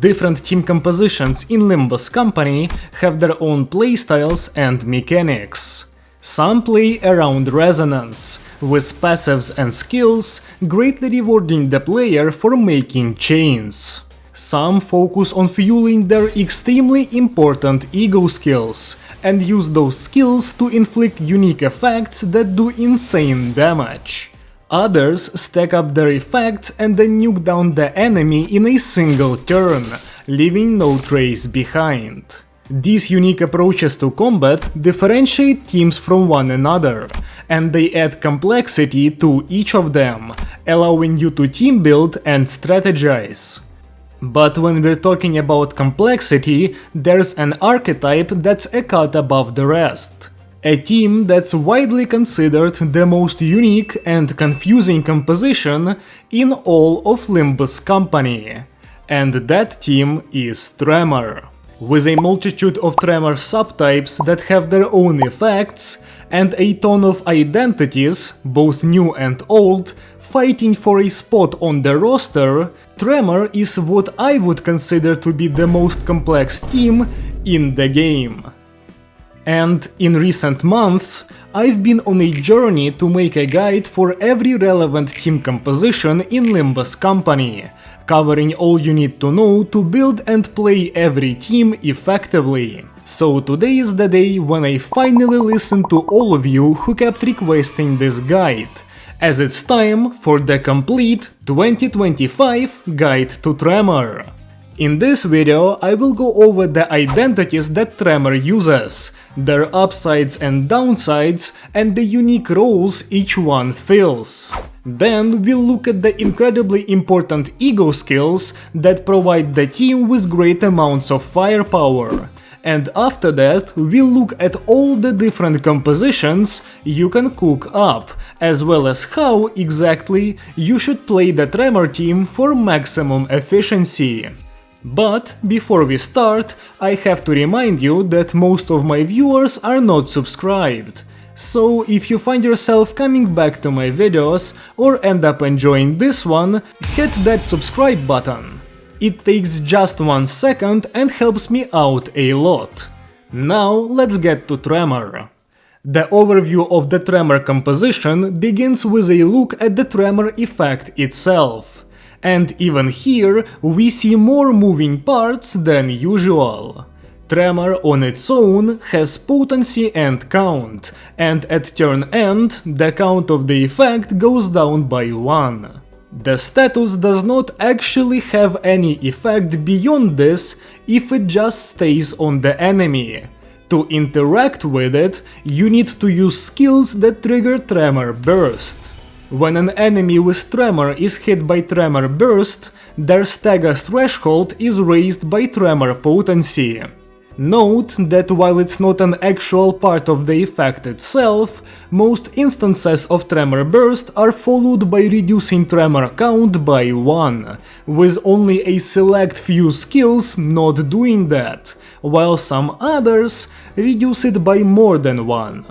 Different team compositions in Limbus company have their own playstyles and mechanics. Some play around resonance, with passives and skills greatly rewarding the player for making chains. Some focus on fueling their extremely important ego skills, and use those skills to inflict unique effects that do insane damage. Others stack up their effects and then nuke down the enemy in a single turn, leaving no trace behind. These unique approaches to combat differentiate teams from one another, and they add complexity to each of them, allowing you to team build and strategize. But when we're talking about complexity, there's an archetype that's a cut above the rest. A team that's widely considered the most unique and confusing composition in all of Limbus company. And that team is Tremor. With a multitude of Tremor subtypes that have their own effects, and a ton of identities, both new and old, fighting for a spot on the roster, Tremor is what I would consider to be the most complex team in the game. And in recent months, I've been on a journey to make a guide for every relevant team composition in Limbus company, covering all you need to know to build and play every team effectively. So today is the day when I finally listen to all of you who kept requesting this guide, as it's time for the complete 2025 Guide to Tremor. In this video, I will go over the identities that Tremor uses, their upsides and downsides, and the unique roles each one fills. Then we'll look at the incredibly important ego skills that provide the team with great amounts of firepower. And after that, we'll look at all the different compositions you can cook up, as well as how exactly you should play the Tremor team for maximum efficiency. But before we start, I have to remind you that most of my viewers are not subscribed. So if you find yourself coming back to my videos or end up enjoying this one, hit that subscribe button. It takes just 1 second and helps me out a lot. Now let's get to Tremor. The overview of the Tremor composition begins with a look at the Tremor effect itself. And even here, we see more moving parts than usual. Tremor on its own has potency and count, and at turn end, the count of the effect goes down by 1. The status does not actually have any effect beyond this if it just stays on the enemy. To interact with it, you need to use skills that trigger Tremor Burst. When an enemy with Tremor is hit by Tremor Burst, their stagger threshold is raised by Tremor potency. Note that while it's not an actual part of the effect itself, most instances of Tremor Burst are followed by reducing Tremor count by 1, with only a select few skills not doing that, while some others reduce it by more than 1.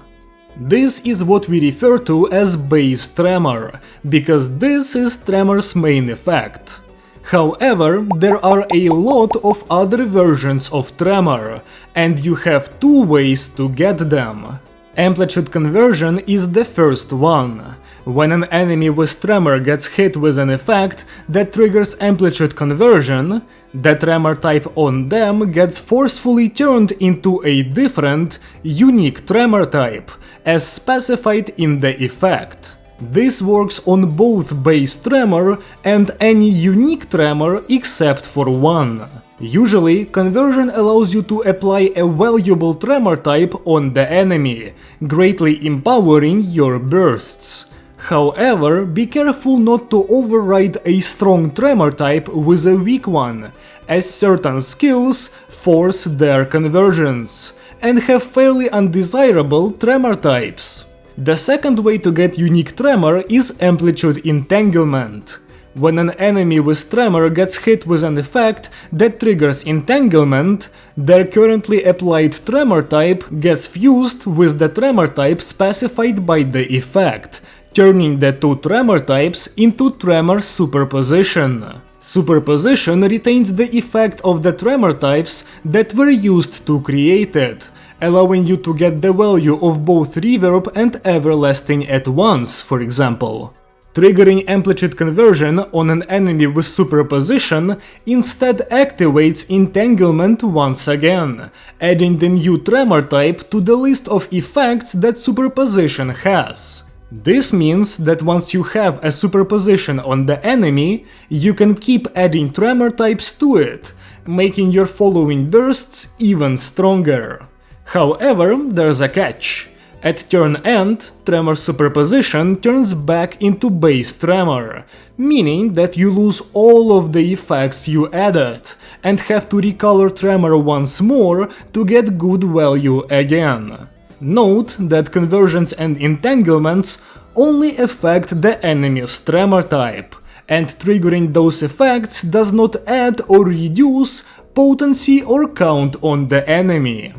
This is what we refer to as base Tremor, because this is Tremor's main effect. However, there are a lot of other versions of Tremor, and you have 2 ways to get them. Amplitude conversion is the first one. When an enemy with Tremor gets hit with an effect that triggers amplitude conversion, the Tremor type on them gets forcefully turned into a different, unique Tremor type, as specified in the effect. This works on both base Tremor and any unique Tremor except for one. Usually, conversion allows you to apply a valuable Tremor type on the enemy, greatly empowering your bursts. However, be careful not to override a strong Tremor type with a weak one, as certain skills force their conversions, and have fairly undesirable Tremor types. The second way to get unique Tremor is Amplitude Entanglement. When an enemy with Tremor gets hit with an effect that triggers Entanglement, their currently applied Tremor type gets fused with the Tremor type specified by the effect, turning the 2 Tremor types into Tremor superposition. Superposition retains the effect of the tremor types that were used to create it, allowing you to get the value of both reverb and everlasting at once, for example. Triggering amplitude conversion on an enemy with superposition instead activates entanglement once again, adding the new tremor type to the list of effects that superposition has. This means that once you have a superposition on the enemy, you can keep adding tremor types to it, making your following bursts even stronger. However, there's a catch. At turn end, tremor superposition turns back into base tremor, meaning that you lose all of the effects you added, and have to recolor tremor once more to get good value again. Note that conversions and entanglements only affect the enemy's tremor type, and triggering those effects does not add or reduce potency or count on the enemy.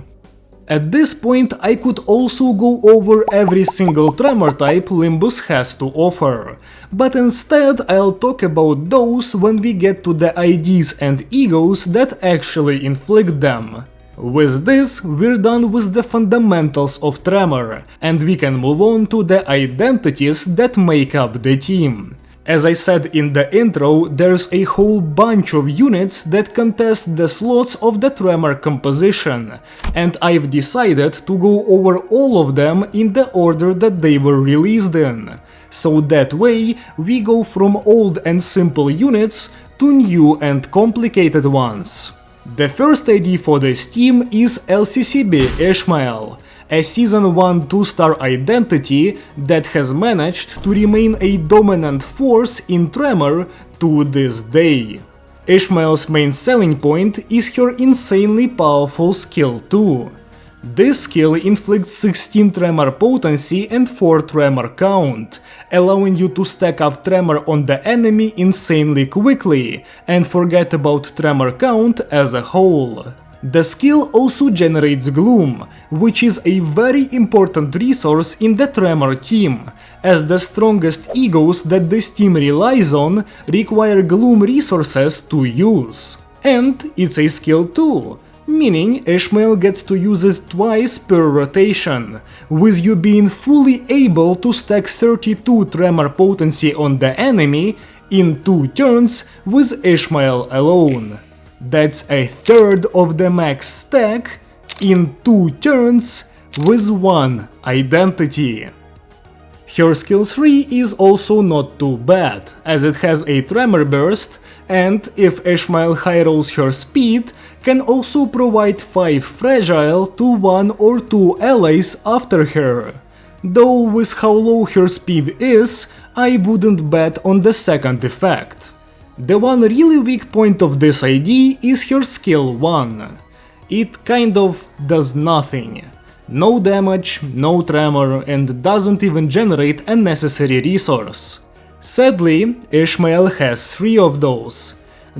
At this point, I could also go over every single tremor type Limbus has to offer, but instead I'll talk about those when we get to the IDs and egos that actually inflict them. With this, we're done with the fundamentals of tremor, and we can move on to the identities that make up the team. As I said in the intro, there's a whole bunch of units that contest the slots of the tremor composition, and I've decided to go over all of them in the order that they were released in. So that way, we go from old and simple units to new and complicated ones. The first ID for this team is LCCB Ishmael, a Season 1 2-star identity that has managed to remain a dominant force in Tremor to this day. Ishmael's main selling point is her insanely powerful skill 2. This skill inflicts 16 tremor potency and 4 tremor count, allowing you to stack up tremor on the enemy insanely quickly and forget about tremor count as a whole. The skill also generates gloom, which is a very important resource in the Tremor team, as the strongest egos that this team relies on require gloom resources to use. And it's a skill too, meaning Ishmael gets to use it twice per rotation, with you being fully able to stack 32 tremor potency on the enemy in 2 turns with Ishmael alone. That's a third of the max stack in 2 turns with 1 identity. Her skill 3 is also not too bad, as it has a tremor burst, and if Ishmael high rolls her speed, can also provide 5 fragile to 1 or 2 allies after her. Though with how low her speed is, I wouldn't bet on the second effect. The one really weak point of this ID is her skill 1. It kind of does nothing. No damage, no tremor, and doesn't even generate a necessary resource. Sadly, Ishmael has 3 of those.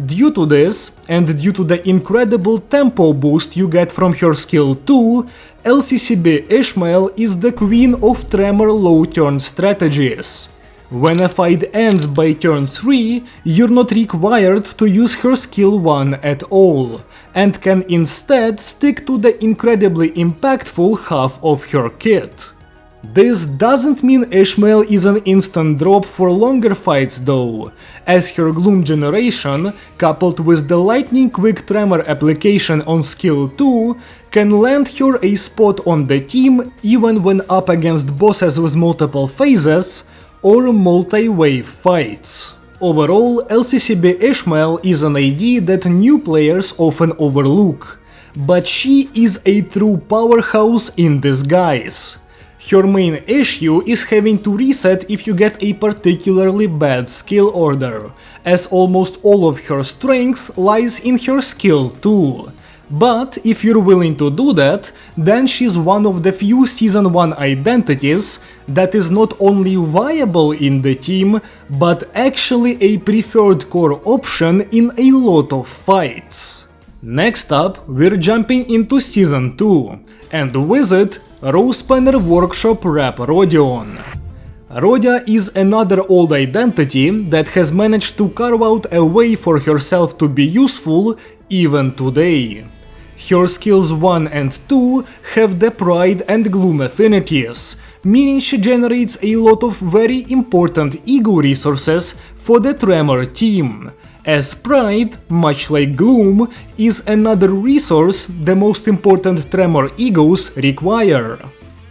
Due to this, and due to the incredible tempo boost you get from her skill 2, LCCB Ishmael is the queen of tremor low turn strategies. When a fight ends by turn 3, you're not required to use her skill 1 at all, and can instead stick to the incredibly impactful half of her kit. This doesn't mean Ishmael is an instant drop for longer fights though, as her gloom generation, coupled with the lightning quick tremor application on skill 2, can land her a spot on the team even when up against bosses with multiple phases or multi-wave fights. Overall, LCCB Ishmael is an ID that new players often overlook, but she is a true powerhouse in disguise. Her main issue is having to reset if you get a particularly bad skill order, as almost all of her strength lies in her skill 2. But if you're willing to do that, then she's one of the few Season 1 identities that is not only viable in the team, but actually a preferred core option in a lot of fights. Next up, we're jumping into Season 2, and with it, Rose Spanner Workshop Rep Rodion. Rodya is another old identity that has managed to carve out a way for herself to be useful even today. Her skills 1 and 2 have the Pride and Gloom affinities, meaning she generates a lot of very important ego resources for the Tremor team, as Pride, much like Gloom, is another resource the most important Tremor egos require.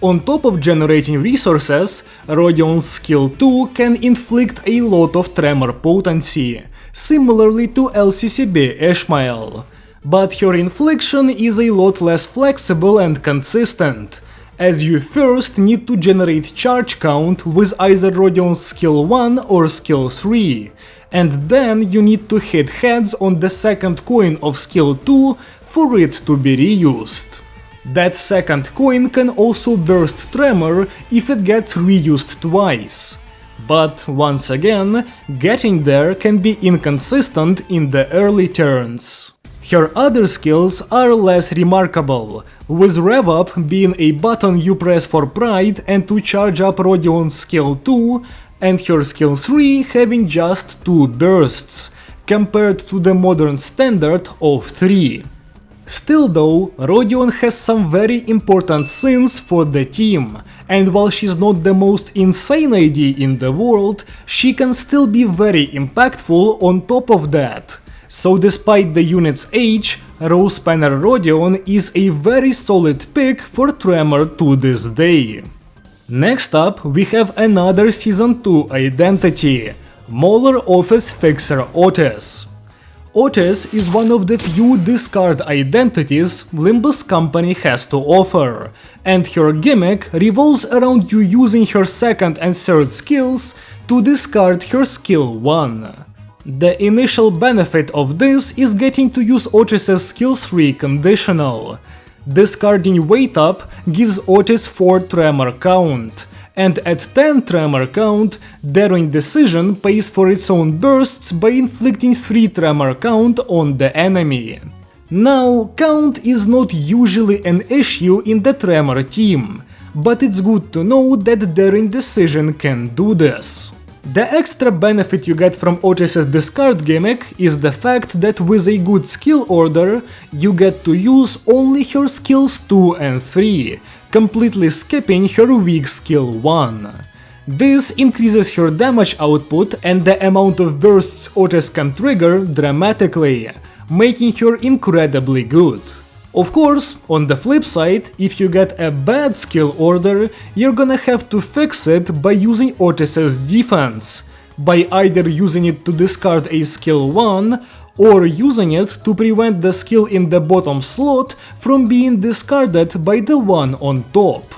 On top of generating resources, Rodion's skill 2 can inflict a lot of Tremor potency, similarly to LCCB Ishmael. But her infliction is a lot less flexible and consistent, as you first need to generate charge count with either Rodion's skill 1 or skill 3, and then you need to hit heads on the second coin of skill 2 for it to be reused. That second coin can also burst Tremor if it gets reused twice. But once again, getting there can be inconsistent in the early turns. Her other skills are less remarkable, with Rev Up being a button you press for Pride and to charge up Rodion's skill 2, and her skill 3 having just 2 bursts, compared to the modern standard of 3. Still though, Rodion has some very important sins for the team, and while she's not the most insane ID in the world, she can still be very impactful on top of that. So despite the unit's age, Rose Spanner Rodion is a very solid pick for Tremor to this day. Next up, we have another Season 2 identity, Mauler Office Fixer Outis. Outis is one of the few discard identities Limbus company has to offer, and her gimmick revolves around you using her second and third skills to discard her skill 1. The initial benefit of this is getting to use Outis' skill 3 conditional. Discarding Weight Up gives Outis 4 Tremor count, and at 10 Tremor count, Daring Decision pays for its own bursts by inflicting 3 Tremor count on the enemy. Now, count is not usually an issue in the Tremor team, but it's good to know that Daring Decision can do this. The extra benefit you get from Outis' discard gimmick is the fact that with a good skill order, you get to use only her skills 2 and 3, completely skipping her weak skill 1. This increases her damage output and the amount of bursts Outis can trigger dramatically, making her incredibly good. Of course, on the flip side, if you get a bad skill order, you're gonna have to fix it by using Outis' defense, by either using it to discard a skill 1, or using it to prevent the skill in the bottom slot from being discarded by the one on top.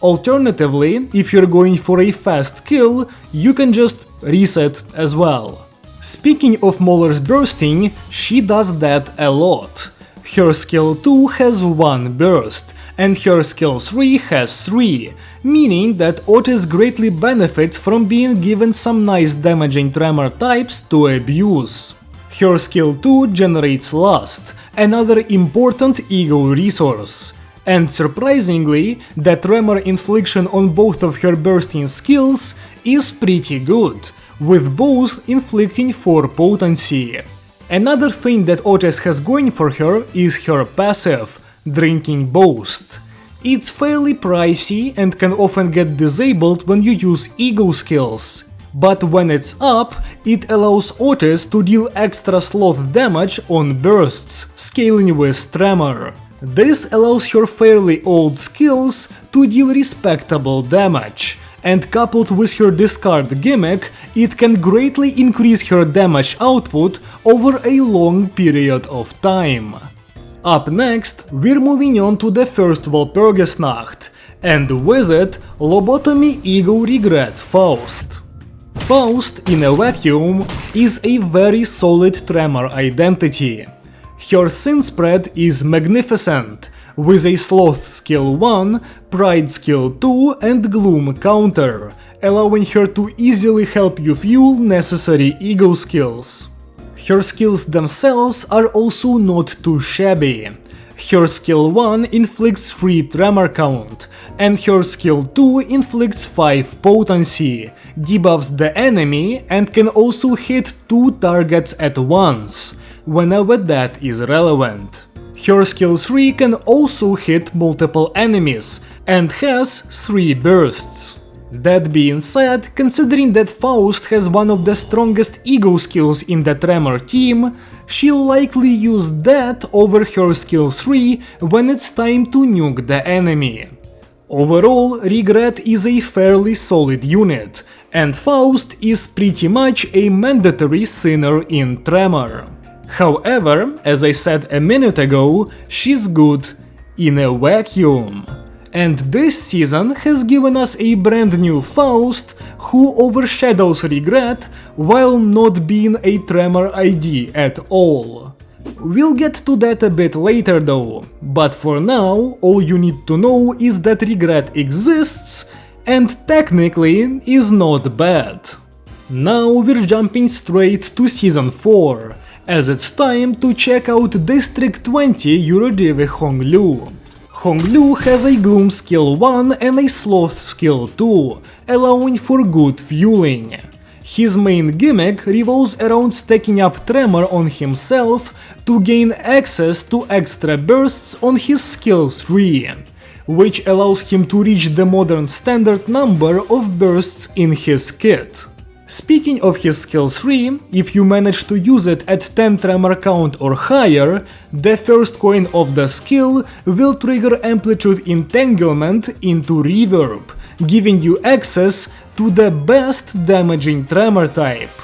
Alternatively, if you're going for a fast kill, you can just reset as well. Speaking of Mauler's bursting, she does that a lot. Her skill 2 has 1 burst, and her skill 3 has 3, meaning that Outis greatly benefits from being given some nice damaging Tremor types to abuse. Her skill 2 generates Lust, another important ego resource. And surprisingly, the Tremor infliction on both of her bursting skills is pretty good, with both inflicting 4 potency. Another thing that Outis has going for her is her passive, Drinking Boast. It's fairly pricey and can often get disabled when you use ego skills, but when it's up, it allows Outis to deal extra sloth damage on bursts, scaling with Tremor. This allows her fairly old skills to deal respectable damage, and coupled with her discard gimmick, it can greatly increase her damage output over a long period of time. Up next, we're moving on to the first Walpurgisnacht, and with it, Lobotomy Ego Regret Faust. Faust, in a vacuum, is a very solid Tremor identity. Her sin spread is magnificent, with a Sloth skill 1, Pride skill 2 and Gloom counter, allowing her to easily help you fuel necessary ego skills. Her skills themselves are also not too shabby. her skill 1 inflicts 3 tremor count, and her skill 2 inflicts 5 potency, debuffs the enemy, and can also hit 2 targets at once, whenever that is relevant. Her skill 3 can also hit multiple enemies, and has 3 bursts. That being said, considering that Faust has one of the strongest ego skills in the Tremor team, she'll likely use that over her skill 3 when it's time to nuke the enemy. Overall, Regret is a fairly solid unit, and Faust is pretty much a mandatory sinner in Tremor. However, as I said a minute ago, she's good in a vacuum. And this season has given us a brand new Faust who overshadows Regret while not being a Tremor ID at all. We'll get to that a bit later though, but for now all you need to know is that Regret exists and technically is not bad. Now we're jumping straight to Season 4, as it's time to check out District 20 Eurodivi Honglu. Honglu has a Gloom skill 1 and a Sloth skill 2, allowing for good fueling. His main gimmick revolves around stacking up Tremor on himself to gain access to extra bursts on his skill 3, which allows him to reach the modern standard number of bursts in his kit. Speaking of his skill 3, if you manage to use it at 10 tremor count or higher, the first coin of the skill will trigger Amplitude Entanglement into Reverb, giving you access to the best damaging tremor type.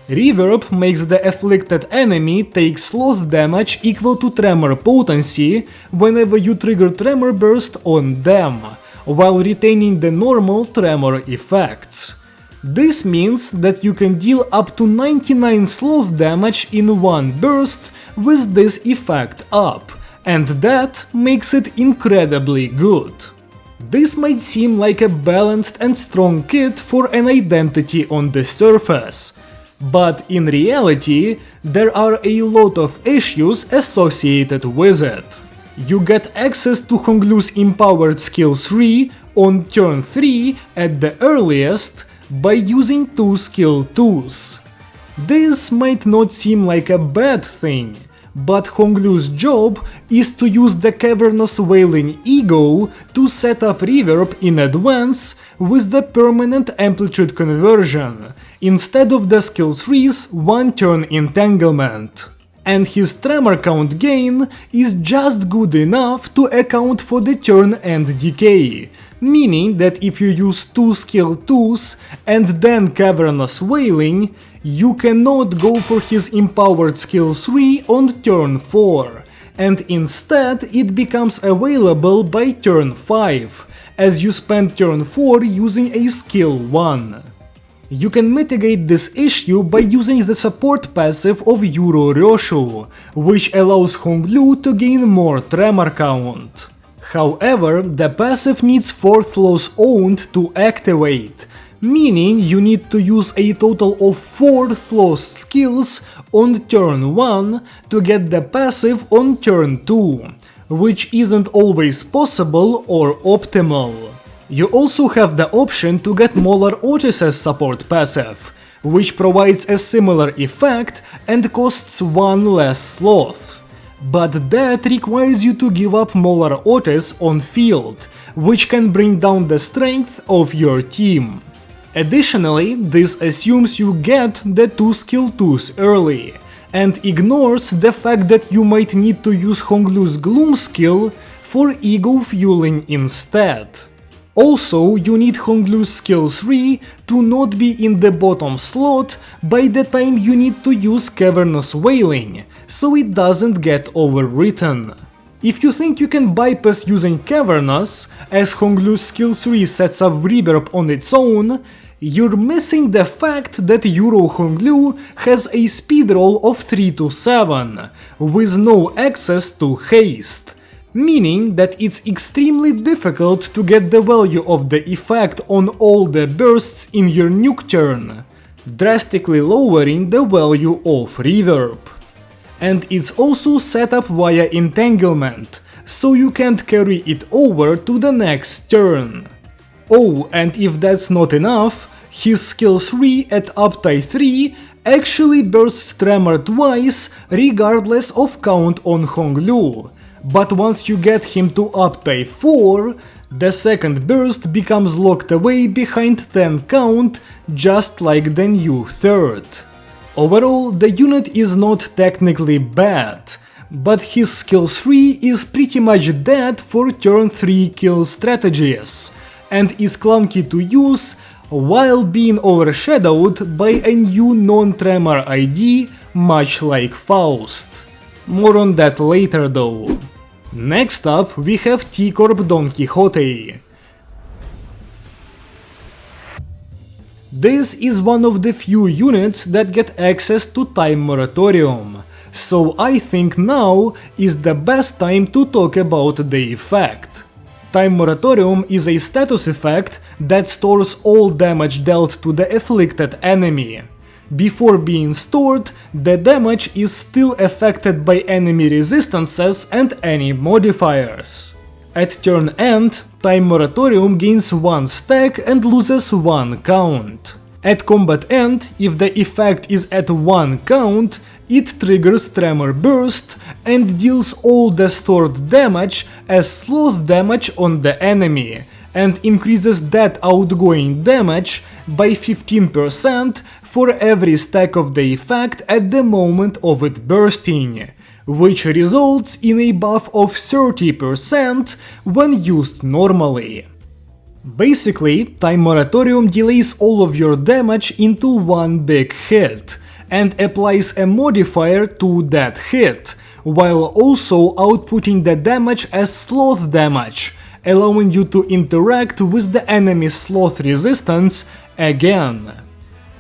Reverb makes the afflicted enemy take sloth damage equal to tremor potency whenever you trigger tremor burst on them, while retaining the normal tremor effects. This means that you can deal up to 99 sloth damage in one burst with this effect up, and that makes it incredibly good. This might seem like a balanced and strong kit for an identity on the surface, but in reality there are a lot of issues associated with it. You get access to Honglu's empowered skill 3 on turn 3 at the earliest, by using 2 skill 2s. This might not seem like a bad thing, but Honglu's job is to use the Cavernous Wailing Ego to set up Reverb in advance with the permanent amplitude conversion, instead of the skill 3's 1-turn entanglement. And his tremor count gain is just good enough to account for the turn end decay, meaning that if you use 2 skill 2s and then Cavernous Wailing, you cannot go for his empowered skill 3 on turn 4, and instead it becomes available by turn 5, as you spend turn 4 using a skill 1. You can mitigate this issue by using the support passive of Yuro Ryoshu, which allows Honglu to gain more tremor count. However, the passive needs 4th loss owned to activate, meaning you need to use a total of 4th loss skills on turn 1 to get the passive on turn 2, which isn't always possible or optimal. You also have the option to get Molar Otis's support passive, which provides a similar effect and costs 1 less sloth. But that requires you to give up Molar Otis on field, which can bring down the strength of your team. Additionally, this assumes you get the 2 skill 2s early, and ignores the fact that you might need to use Honglu's Gloom skill for ego fueling instead. Also, you need Honglu's skill 3 to not be in the bottom slot by the time you need to use Cavernous Wailing, so it doesn't get overwritten. If you think you can bypass using Cavernous, as Honglu's skill 3 sets up Reverb on its own, you're missing the fact that Euro Honglu has a speed roll of 3 to 7, with no access to haste, meaning that it's extremely difficult to get the value of the effect on all the bursts in your nuke turn, drastically lowering the value of Reverb. And it's also set up via entanglement, so you can't carry it over to the next turn. Oh, and if that's not enough, his skill 3 at Uptie 3 actually bursts Tremor twice regardless of count on Honglu, but once you get him to Uptie 4, the second burst becomes locked away behind 10 count, just like the new third. Overall, the unit is not technically bad, but his skill 3 is pretty much dead for turn 3 kill strategies, and is clunky to use while being overshadowed by a new non-Tremor ID much like Faust. More on that later though. Next up we have T-Corp Don Quixote. This is one of the few units that get access to Time Moratorium, so I think now is the best time to talk about the effect. Time Moratorium is a status effect that stores all damage dealt to the afflicted enemy. Before being stored, the damage is still affected by enemy resistances and any modifiers. At turn end, Time Moratorium gains 1 stack and loses 1 count. At combat end, if the effect is at 1 count, it triggers Tremor Burst and deals all the stored damage as sloth damage on the enemy, and increases that outgoing damage by 15% for every stack of the effect at the moment of it bursting, which results in a buff of 30% when used normally. Basically, Time Moratorium delays all of your damage into one big hit, and applies a modifier to that hit, while also outputting the damage as sloth damage, allowing you to interact with the enemy's sloth resistance again.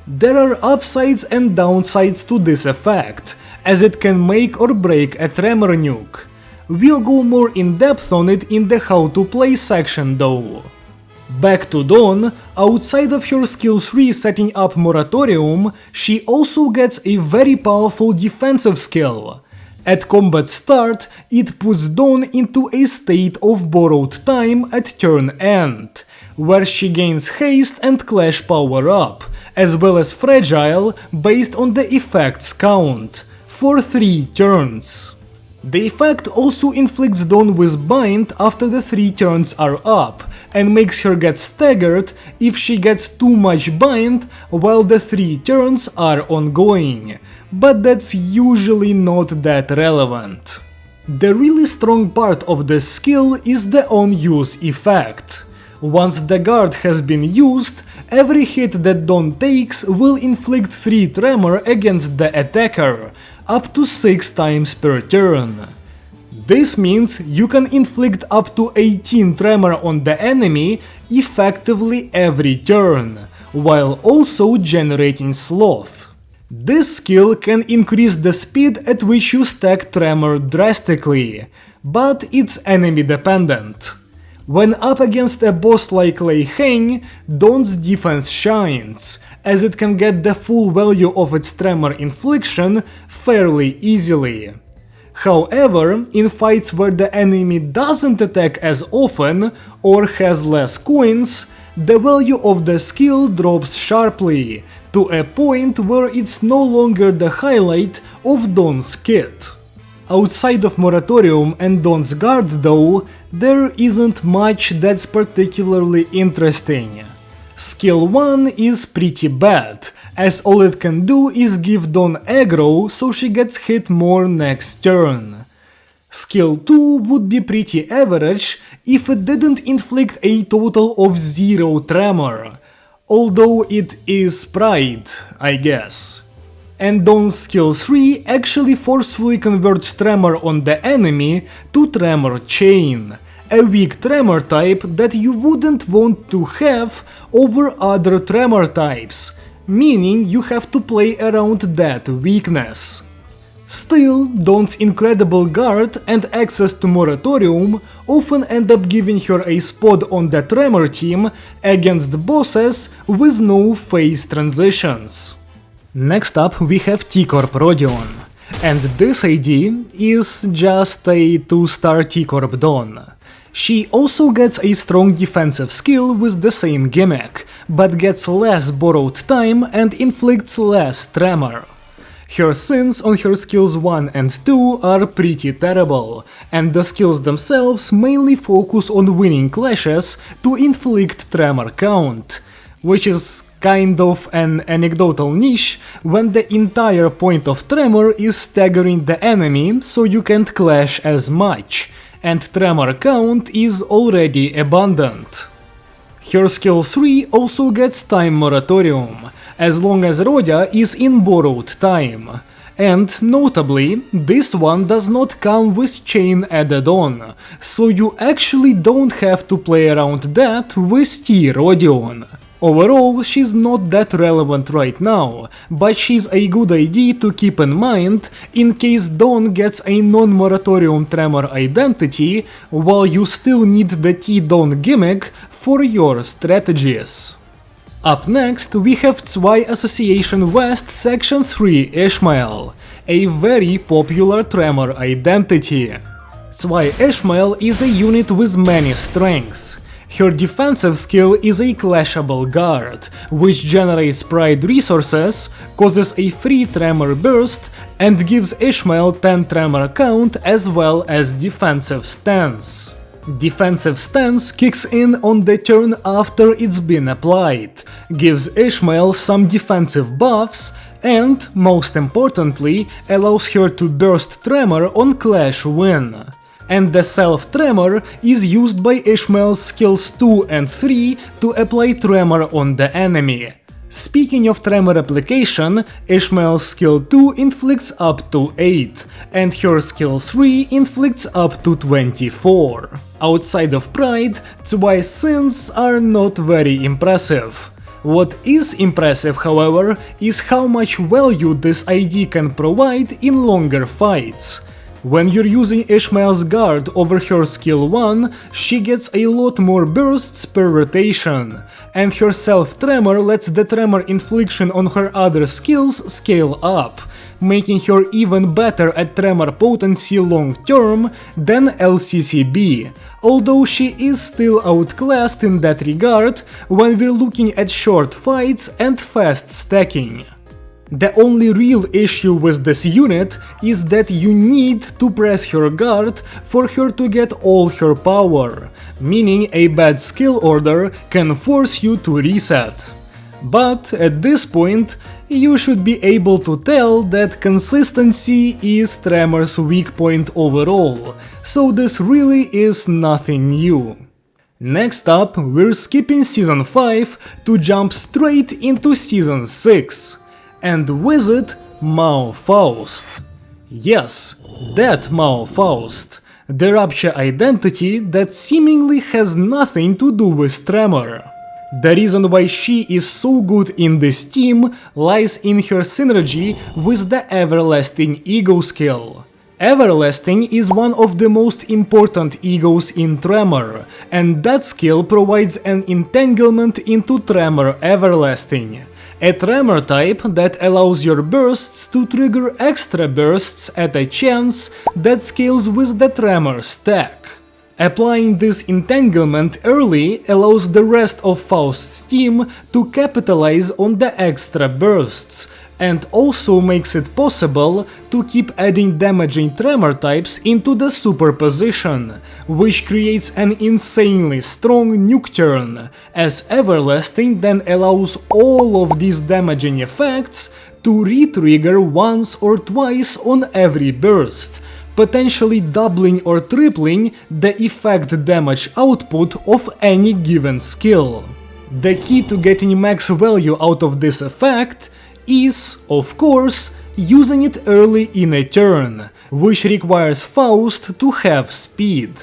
There are upsides and downsides to this effect, as it can make or break a Tremor nuke. We'll go more in depth on it in the how to play section though. Back to Dawn, outside of her skill 3 setting up Moratorium, she also gets a very powerful defensive skill. At combat start, it puts Dawn into a state of borrowed time at turn end, where she gains haste and clash power up, as well as fragile based on the effect's count, for 3 turns. The effect also inflicts Dawn with bind after the 3 turns are up, and makes her get staggered if she gets too much bind while the 3 turns are ongoing, but that's usually not that relevant. The really strong part of this skill is the on-use effect. Once the guard has been used, every hit that Dawn takes will inflict 3 tremor against the attacker, up to 6 times per turn. This means you can inflict up to 18 tremor on the enemy effectively every turn, while also generating sloth. This skill can increase the speed at which you stack tremor drastically, but it's enemy dependent. When up against a boss like Lei Heng, Dawn's defense shines, as it can get the full value of its tremor infliction fairly easily. However, in fights where the enemy doesn't attack as often or has less coins, the value of the skill drops sharply, to a point where it's no longer the highlight of Dawn's kit. Outside of Moratorium and Dawn's Guard though, there isn't much that's particularly interesting. Skill 1 is pretty bad, as all it can do is give Dawn aggro so she gets hit more next turn. Skill 2 would be pretty average if it didn't inflict a total of 0 tremor, although it is Pride, I guess. And Dawn's skill 3 actually forcefully converts tremor on the enemy to Tremor Chain, a weak tremor type that you wouldn't want to have over other tremor types, meaning you have to play around that weakness. Still, Dawn's incredible guard and access to Moratorium often end up giving her a spot on the Tremor team against bosses with no phase transitions. Next up we have T-Corp Rodion. and this ID is just a 2-star T-Corp Dawn. She also gets a strong defensive skill with the same gimmick, but gets less borrowed time and inflicts less tremor. Her sins on her skills 1 and 2 are pretty terrible, and the skills themselves mainly focus on winning clashes to inflict tremor count, which is kind of an anecdotal niche when the entire point of tremor is staggering the enemy so you can't clash as much, and tremor count is already abundant. Her skill 3 also gets time moratorium, as long as Rodya is in borrowed time. And notably, this one does not come with chain added on, so you actually don't have to play around that with T Rodion. Overall, she's not that relevant right now, but she's a good idea to keep in mind in case Dawn gets a non-moratorium Tremor identity while you still need the T-Dawn gimmick for your strategies. Up next, we have Zwei Association West Section 3 Ishmael, a very popular Tremor identity. Zwei Ishmael is a unit with many strengths. Her defensive skill is a clashable guard, which generates pride resources, causes a free tremor burst, and gives Ishmael 10 tremor count as well as defensive stance. Defensive stance kicks in on the turn after it's been applied, gives Ishmael some defensive buffs, and, most importantly, allows her to burst tremor on clash win. And the self-tremor is used by Ishmael's skills 2 and 3 to apply tremor on the enemy. Speaking of tremor application, Ishmael's skill 2 inflicts up to 8, and her skill 3 inflicts up to 24. Outside of Pride, Zwei's sins are not very impressive. What is impressive, however, is how much value this ID can provide in longer fights. When you're using Ishmael's guard over her skill 1, she gets a lot more bursts per rotation, and her self-tremor lets the tremor infliction on her other skills scale up, making her even better at tremor potency long-term than LCCB, although she is still outclassed in that regard when we're looking at short fights and fast stacking. The only real issue with this unit is that you need to press her guard for her to get all her power, meaning a bad skill order can force you to reset. But at this point, you should be able to tell that consistency is Tremor's weak point overall, so this really is nothing new. Next up, we're skipping Season 5 to jump straight into Season 6. And with it, Mao Faust. Yes, that Mao Faust, the Rapture identity that seemingly has nothing to do with Tremor. The reason why she is so good in this team lies in her synergy with the Everlasting Ego skill. Everlasting is one of the most important egos in Tremor, and that skill provides an entanglement into Tremor Everlasting. A tremor type that allows your bursts to trigger extra bursts at a chance that scales with the tremor stack. Applying this entanglement early allows the rest of Faust's team to capitalize on the extra bursts, and also makes it possible to keep adding damaging tremor types into the superposition, which creates an insanely strong nuke turn, as Everlasting then allows all of these damaging effects to re-trigger once or twice on every burst, potentially doubling or tripling the effect damage output of any given skill. The key to getting max value out of this effect is, of course, using it early in a turn, which requires Faust to have speed.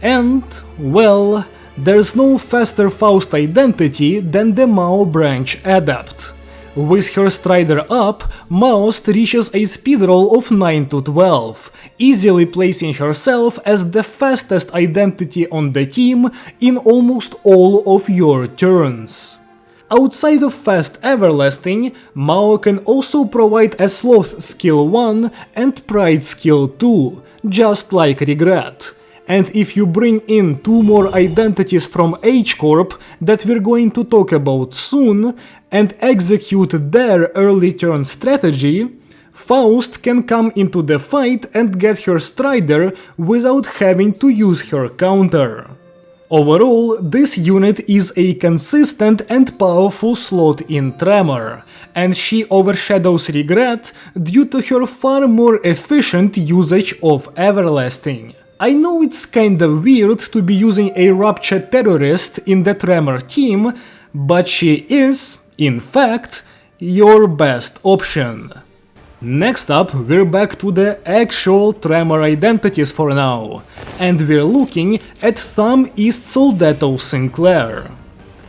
And, well, there's no faster Faust identity than the Mao Branch Adept. With her Strider up, Maost reaches a speed roll of 9 to 12, easily placing herself as the fastest identity on the team in almost all of your turns. Outside of Fast Everlasting, Mao can also provide a Sloth skill 1 and Pride skill 2, just like Regret. And if you bring in 2 more identities from H-Corp that we're going to talk about soon, and execute their early turn strategy, Faust can come into the fight and get her Strider without having to use her counter. Overall, this unit is a consistent and powerful slot in Tremor, and she overshadows Regret due to her far more efficient usage of Everlasting. I know it's kinda weird to be using a Rapture Terrorist in the Tremor team, but she is, in fact, your best option. Next up, we're back to the actual Tremor identities for now, and we're looking at Thumb East Soldato Sinclair.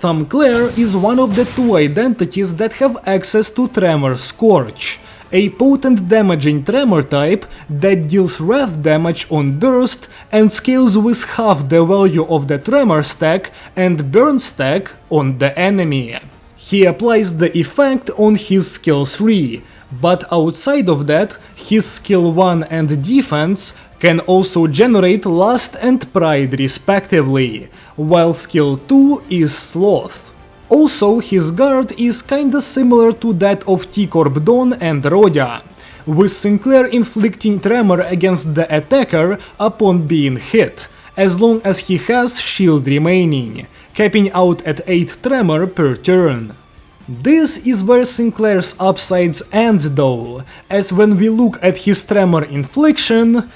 Thumb Claire is one of the 2 identities that have access to Tremor Scorch, a potent damaging Tremor type that deals wrath damage on burst and scales with half the value of the Tremor stack and burn stack on the enemy. He applies the effect on his skill 3, but outside of that, his skill 1 and defense can also generate Lust and Pride respectively, while skill 2 is Sloth. Also, his guard is kinda similar to that of T-Corp Dawn and Rodya, with Sinclair inflicting tremor against the attacker upon being hit, as long as he has shield remaining, capping out at 8 tremor per turn. This is where Sinclair's upsides end though, as when we look at his tremor infliction,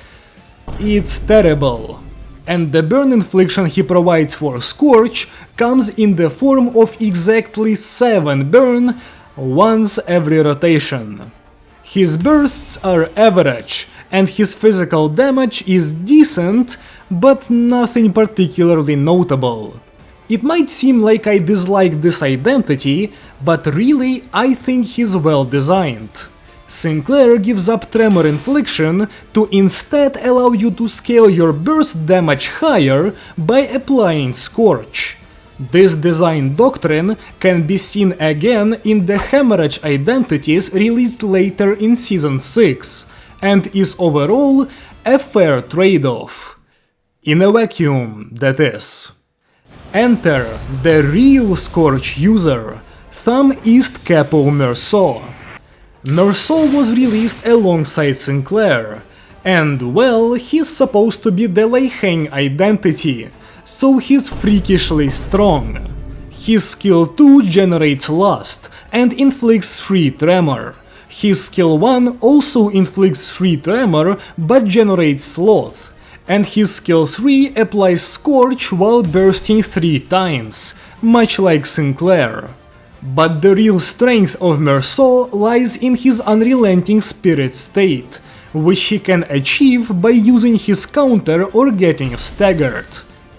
it's terrible. And the burn infliction he provides for Scorch comes in the form of exactly 7 burn once every rotation. His bursts are average, and his physical damage is decent, but nothing particularly notable. It might seem like I dislike this identity, but really I think he's well designed. Sinclair gives up Tremor Infliction to instead allow you to scale your burst damage higher by applying Scorch. This design doctrine can be seen again in the Hemorrhage identities released later in Season 6, and is overall a fair trade-off. In a vacuum, that is. Enter the real Scorch user, Thumb East Capo Merceau. Merceau was released alongside Sinclair, and well, he's supposed to be the Lei Heng identity, so he's freakishly strong. His skill 2 generates Lust and inflicts 3 tremor. His skill 1 also inflicts 3 tremor but generates Sloth, and his skill 3 applies Scorch while bursting 3 times, much like Sinclair. But the real strength of Merceau lies in his unrelenting spirit state, which he can achieve by using his counter or getting staggered.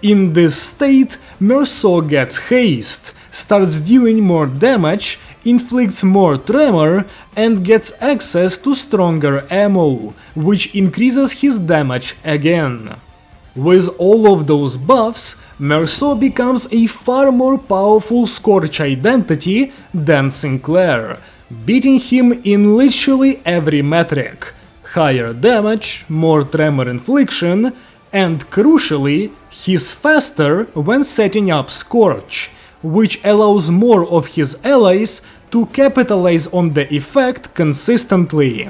In this state, Merceau gets haste, starts dealing more damage, inflicts more tremor, and gets access to stronger ammo, which increases his damage again. With all of those buffs, Merceau becomes a far more powerful Scorch identity than Sinclair, beating him in literally every metric: higher damage, more tremor infliction, and crucially, he's faster when setting up Scorch, which allows more of his allies to capitalize on the effect consistently.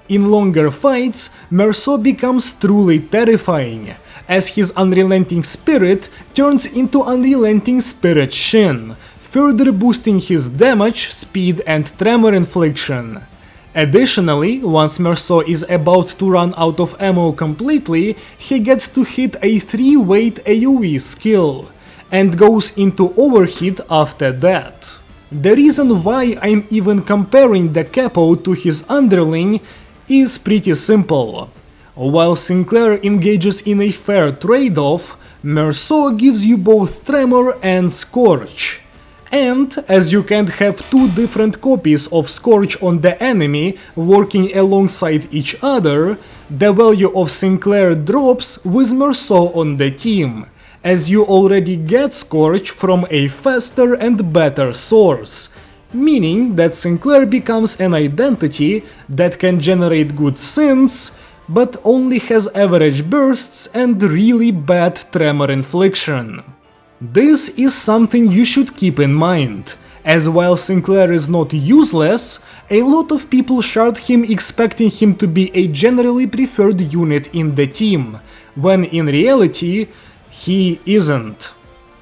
In longer fights, Merceau becomes truly terrifying, as his Unrelenting Spirit turns into Unrelenting Spirit Shin, further boosting his damage, speed and tremor infliction. Additionally, once Merceau is about to run out of ammo completely, he gets to hit a 3-weight AoE skill, and goes into overheat after that. The reason why I'm even comparing the capo to his underling is pretty simple. While Sinclair engages in a fair trade-off, Merceau gives you both Tremor and Scorch. And, as you can't have 2 different copies of Scorch on the enemy working alongside each other, the value of Sinclair drops with Merceau on the team, as you already get Scorch from a faster and better source, meaning that Sinclair becomes an identity that can generate good synths, but only has average bursts and really bad tremor infliction. This is something you should keep in mind, as while Sinclair is not useless, a lot of people shard him expecting him to be a generally preferred unit in the team, when in reality, he isn't.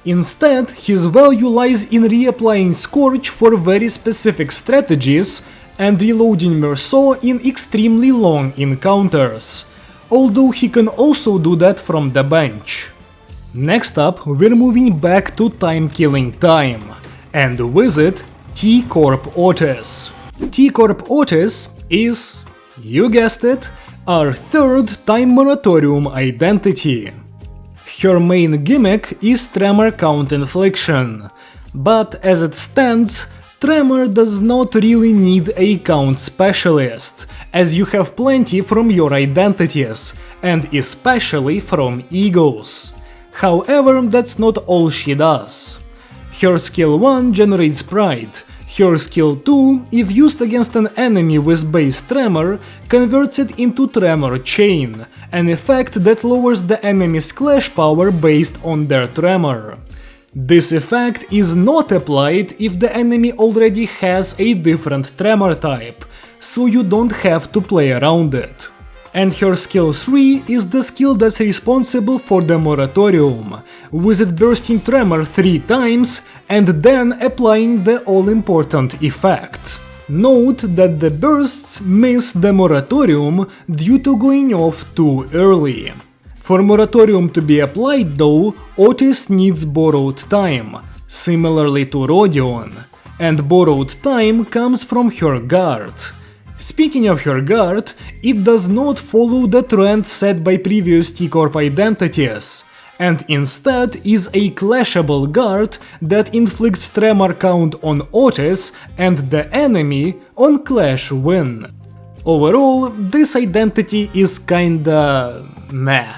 Instead, his value lies in reapplying Scorch for very specific strategies and reloading Merceau in extremely long encounters, although he can also do that from the bench. Next up, we're moving back to time-killing time, and with it, T-Corp Outis. T-Corp Outis is, you guessed it, our third Time Moratorium identity. Her main gimmick is Tremor Count Infliction, but as it stands, Tremor does not really need a count specialist, as you have plenty from your identities, and especially from egos. However, that's not all she does. Her skill 1 generates Pride, her skill 2, if used against an enemy with base Tremor, converts it into Tremor Chain, an effect that lowers the enemy's clash power based on their Tremor. This effect is not applied if the enemy already has a different Tremor type, so you don't have to play around it. And her skill 3 is the skill that's responsible for the Moratorium, with it bursting Tremor 3 times and then applying the all-important effect. Note that the bursts miss the Moratorium due to going off too early. For Moratorium to be applied though, Outis needs borrowed time, similarly to Rodion, and borrowed time comes from her guard. Speaking of her guard, it does not follow the trend set by previous T-Corp identities, and instead is a clashable guard that inflicts Tremor Count on Outis and the enemy on Clash Win. Overall, this identity is kinda meh.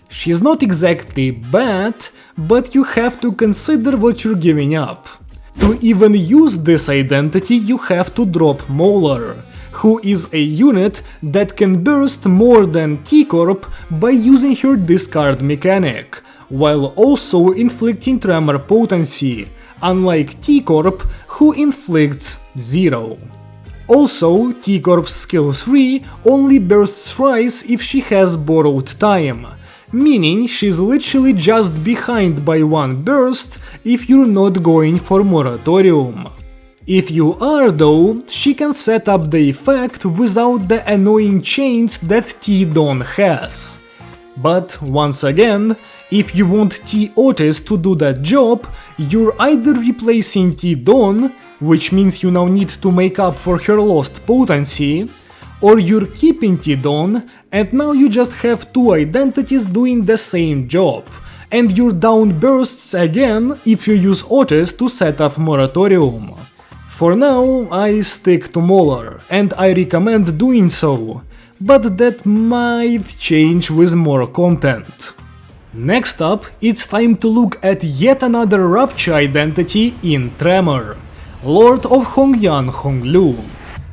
She's not exactly bad, but you have to consider what you're giving up. To even use this identity, you have to drop Mauler, who is a unit that can burst more than T-Corp by using her discard mechanic, while also inflicting Tremor potency, unlike T-Corp, who inflicts 0. Also, T-Corp's skill 3 only bursts thrice if she has borrowed time, meaning she's literally just behind by one burst if you're not going for Moratorium. If you are though, she can set up the effect without the annoying chains that T-Dawn has. But once again, if you want T-Outis to do that job, you're either replacing T-Dawn, which means you now need to make up for her lost potency, or you're keeping T-Dawn and now you just have two identities doing the same job, and you're down bursts again if you use Outis to set up Moratorium. For now, I stick to Mauler, and I recommend doing so, but that might change with more content. Next up, it's time to look at yet another Rapture identity in Tremor, Lord of Hongyan Honglu.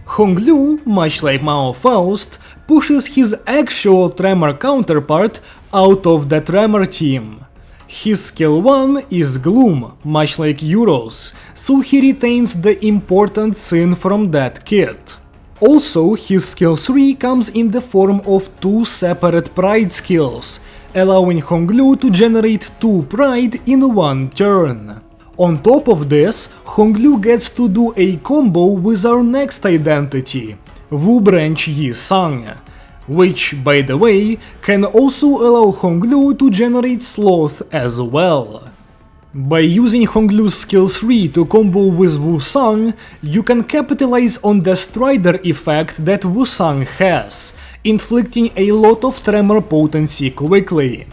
Honglu, much like Mao Faust, pushes his actual Tremor counterpart out of the Tremor team. His skill 1 is Gloom, much like Euros, so he retains the important sin from that kit. Also, his skill 3 comes in the form of two separate Pride skills, allowing Honglu to generate 2 Pride in one turn. On top of this, Honglu gets to do a combo with our next identity, Wu Branch Yi Sang, which, by the way, can also allow Honglu to generate Sloth as well. By using Honglu's skill 3 to combo with Wu Sang, you can capitalize on the Strider effect that Wu Sang has, inflicting a lot of Tremor potency quickly.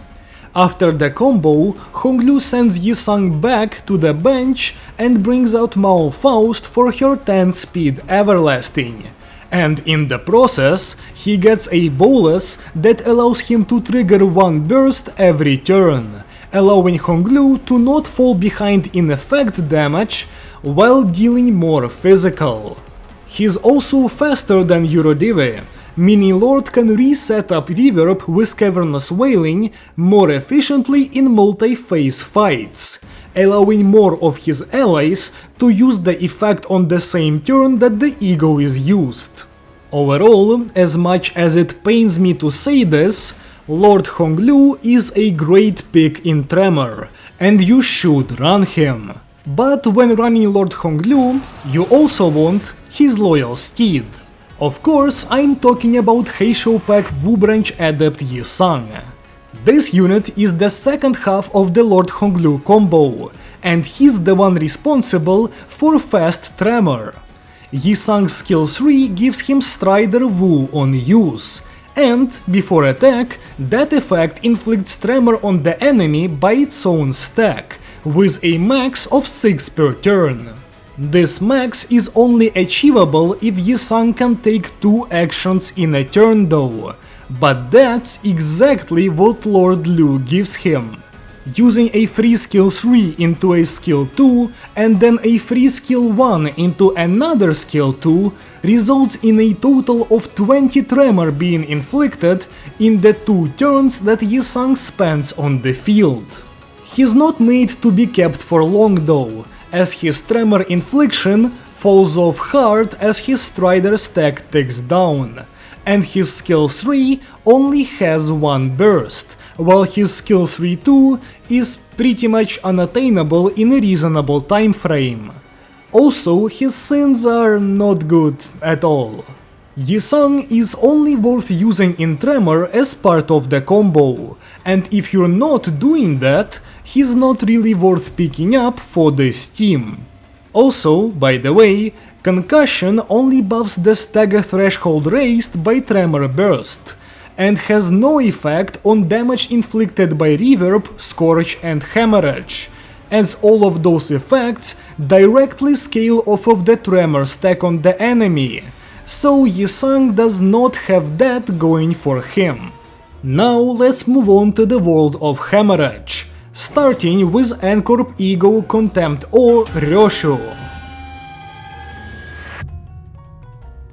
After the combo, Honglu sends Yi Sang back to the bench and brings out Mao Faust for her 10 speed Everlasting. And in the process, he gets a bolus that allows him to trigger one burst every turn, allowing Honglu to not fall behind in effect damage while dealing more physical. He's also faster than Eurodivi, meaning Lord can reset up reverb with Cavernous Wailing more efficiently in multi-phase fights, allowing more of his allies to use the effect on the same turn that the ego is used. Overall, as much as it pains me to say this, Lord Honglu is a great pick in Tremor, and you should run him. But when running Lord Honglu, you also want his loyal steed. Of course, I'm talking about Heisho Pack Wu Branch Adept Yisang. This unit is the second half of the Lord Honglu combo, and he's the one responsible for fast Tremor. Yisang's skill 3 gives him Strider Wu on use, and, before attack, that effect inflicts Tremor on the enemy by its own stack, with a max of 6 per turn. This max is only achievable if Yisang can take 2 actions in a turn though, but that's exactly what Lord Lu gives him. Using a free skill 3 into a skill 2 and then a free skill 1 into another skill 2 results in a total of 20 Tremor being inflicted in the 2 turns that Yisang spends on the field. He's not made to be kept for long though, as his Tremor infliction falls off hard as his Strider stack ticks down, and his skill 3 only has 1 burst, while his skill 3-2 is pretty much unattainable in a reasonable time frame. Also, his sins are not good at all. Yisang is only worth using in Tremor as part of the combo, and if you're not doing that, he's not really worth picking up for this team. Also, by the way, Concussion only buffs the stagger threshold raised by Tremor Burst, and has no effect on damage inflicted by Reverb, Scorch and Hemorrhage, as all of those effects directly scale off of the Tremor stack on the enemy, so Yisang does not have that going for him. Now let's move on to the world of Hemorrhage, starting with Ancorp Ego Contempt O Ryoshu.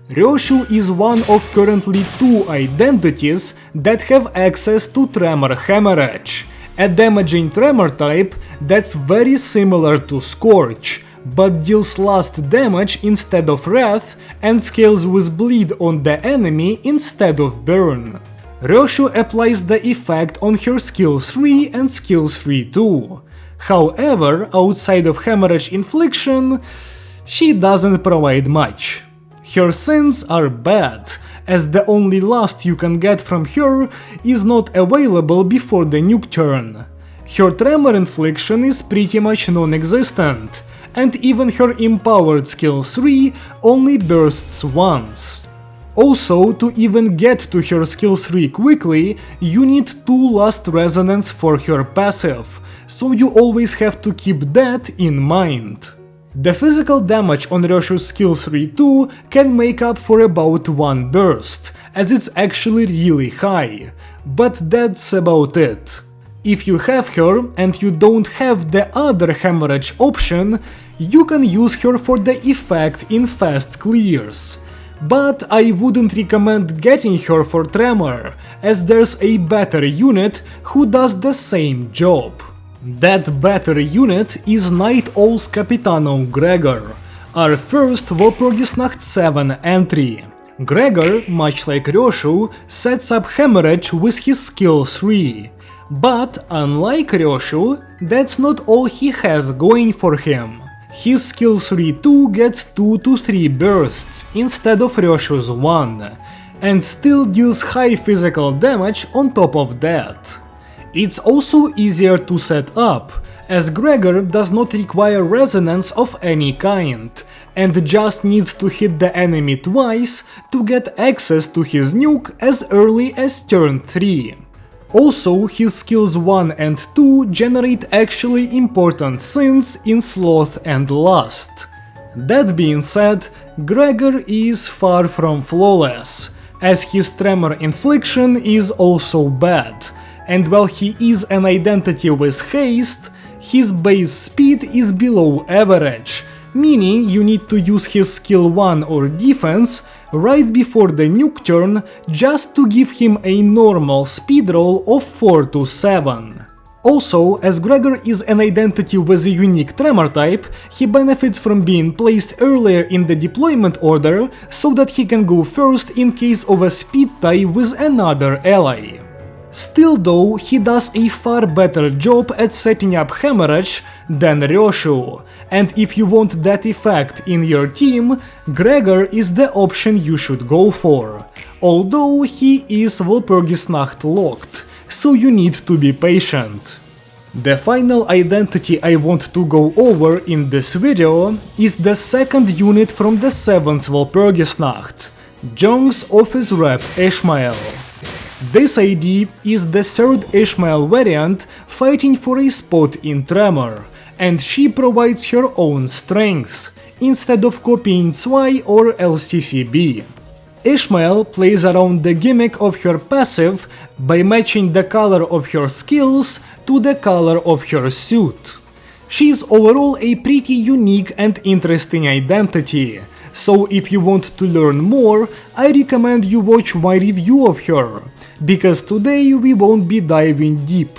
Ryoshu is one of currently 2 identities that have access to Tremor Hemorrhage, a damaging Tremor type that's very similar to Scorch, but deals last damage instead of Wrath and scales with bleed on the enemy instead of burn. Ryoshu applies the effect on her skill 3 and skill 3 too. However, outside of Hemorrhage infliction, she doesn't provide much. Her sins are bad, as the only last you can get from her is not available before the nuke turn. Her Tremor infliction is pretty much non-existent, and even her empowered skill 3 only bursts once. Also, to even get to her skill 3 quickly, you need 2 last resonance for her passive, so you always have to keep that in mind. The physical damage on Ryoshu's skill 3-2 can make up for about 1 burst, as it's actually really high, but that's about it. If you have her and you don't have the other Hemorrhage option, you can use her for the effect in fast clears. But I wouldn't recommend getting her for Tremor, as there's a better unit who does the same job. That better unit is Night Owl's Capitano Gregor, our first Walpurgisnacht 7 entry. Gregor, much like Ryoshu, sets up Hemorrhage with his skill 3, but unlike Ryoshu, that's not all he has going for him. His skill 3-2 gets 2 to 3 bursts instead of Ryoshu's 1, and still deals high physical damage on top of that. It's also easier to set up, as Gregor does not require resonance of any kind, and just needs to hit the enemy twice to get access to his nuke as early as turn 3. Also, his skills 1 and 2 generate actually important sins in Sloth and Lust. That being said, Gregor is far from flawless, as his Tremor infliction is also bad, and while he is an identity with haste, his base speed is below average, meaning you need to use his skill 1 or defense right before the nuke turn just to give him a normal speed roll of 4 to 7. Also, as Gregor is an identity with a unique Tremor type, he benefits from being placed earlier in the deployment order so that he can go first in case of a speed tie with another ally. Still though, he does a far better job at setting up hemorrhage than Ryoshu, and if you want that effect in your team, Gregor is the option you should go for, although he is Walpurgisnacht locked, so you need to be patient. The final identity I want to go over in this video is the second unit from the 7th Walpurgisnacht, Jong's office rep Ishmael. This ID is the third Ishmael variant fighting for a spot in Tremor, and she provides her own strength, instead of copying Zwei or LCCB. Ishmael plays around the gimmick of her passive by matching the color of her skills to the color of her suit. She's overall a pretty unique and interesting identity, so if you want to learn more, I recommend you watch my review of her, because today we won't be diving deep.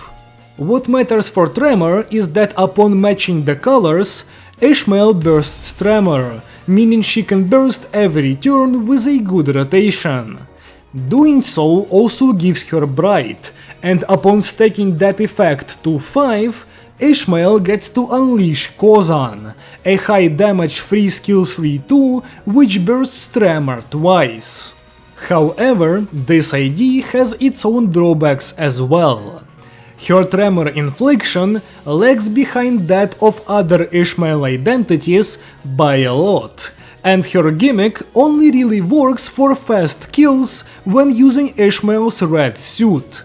What matters for Tremor is that upon matching the colors, Ishmael bursts Tremor, meaning she can burst every turn with a good rotation. Doing so also gives her Bright, and upon stacking that effect to 5, Ishmael gets to unleash Kozan, a high damage free skill 3-2 which bursts Tremor twice. However, this ID has its own drawbacks as well. Her Tremor infliction lags behind that of other Ishmael identities by a lot, and her gimmick only really works for fast kills when using Ishmael's red suit.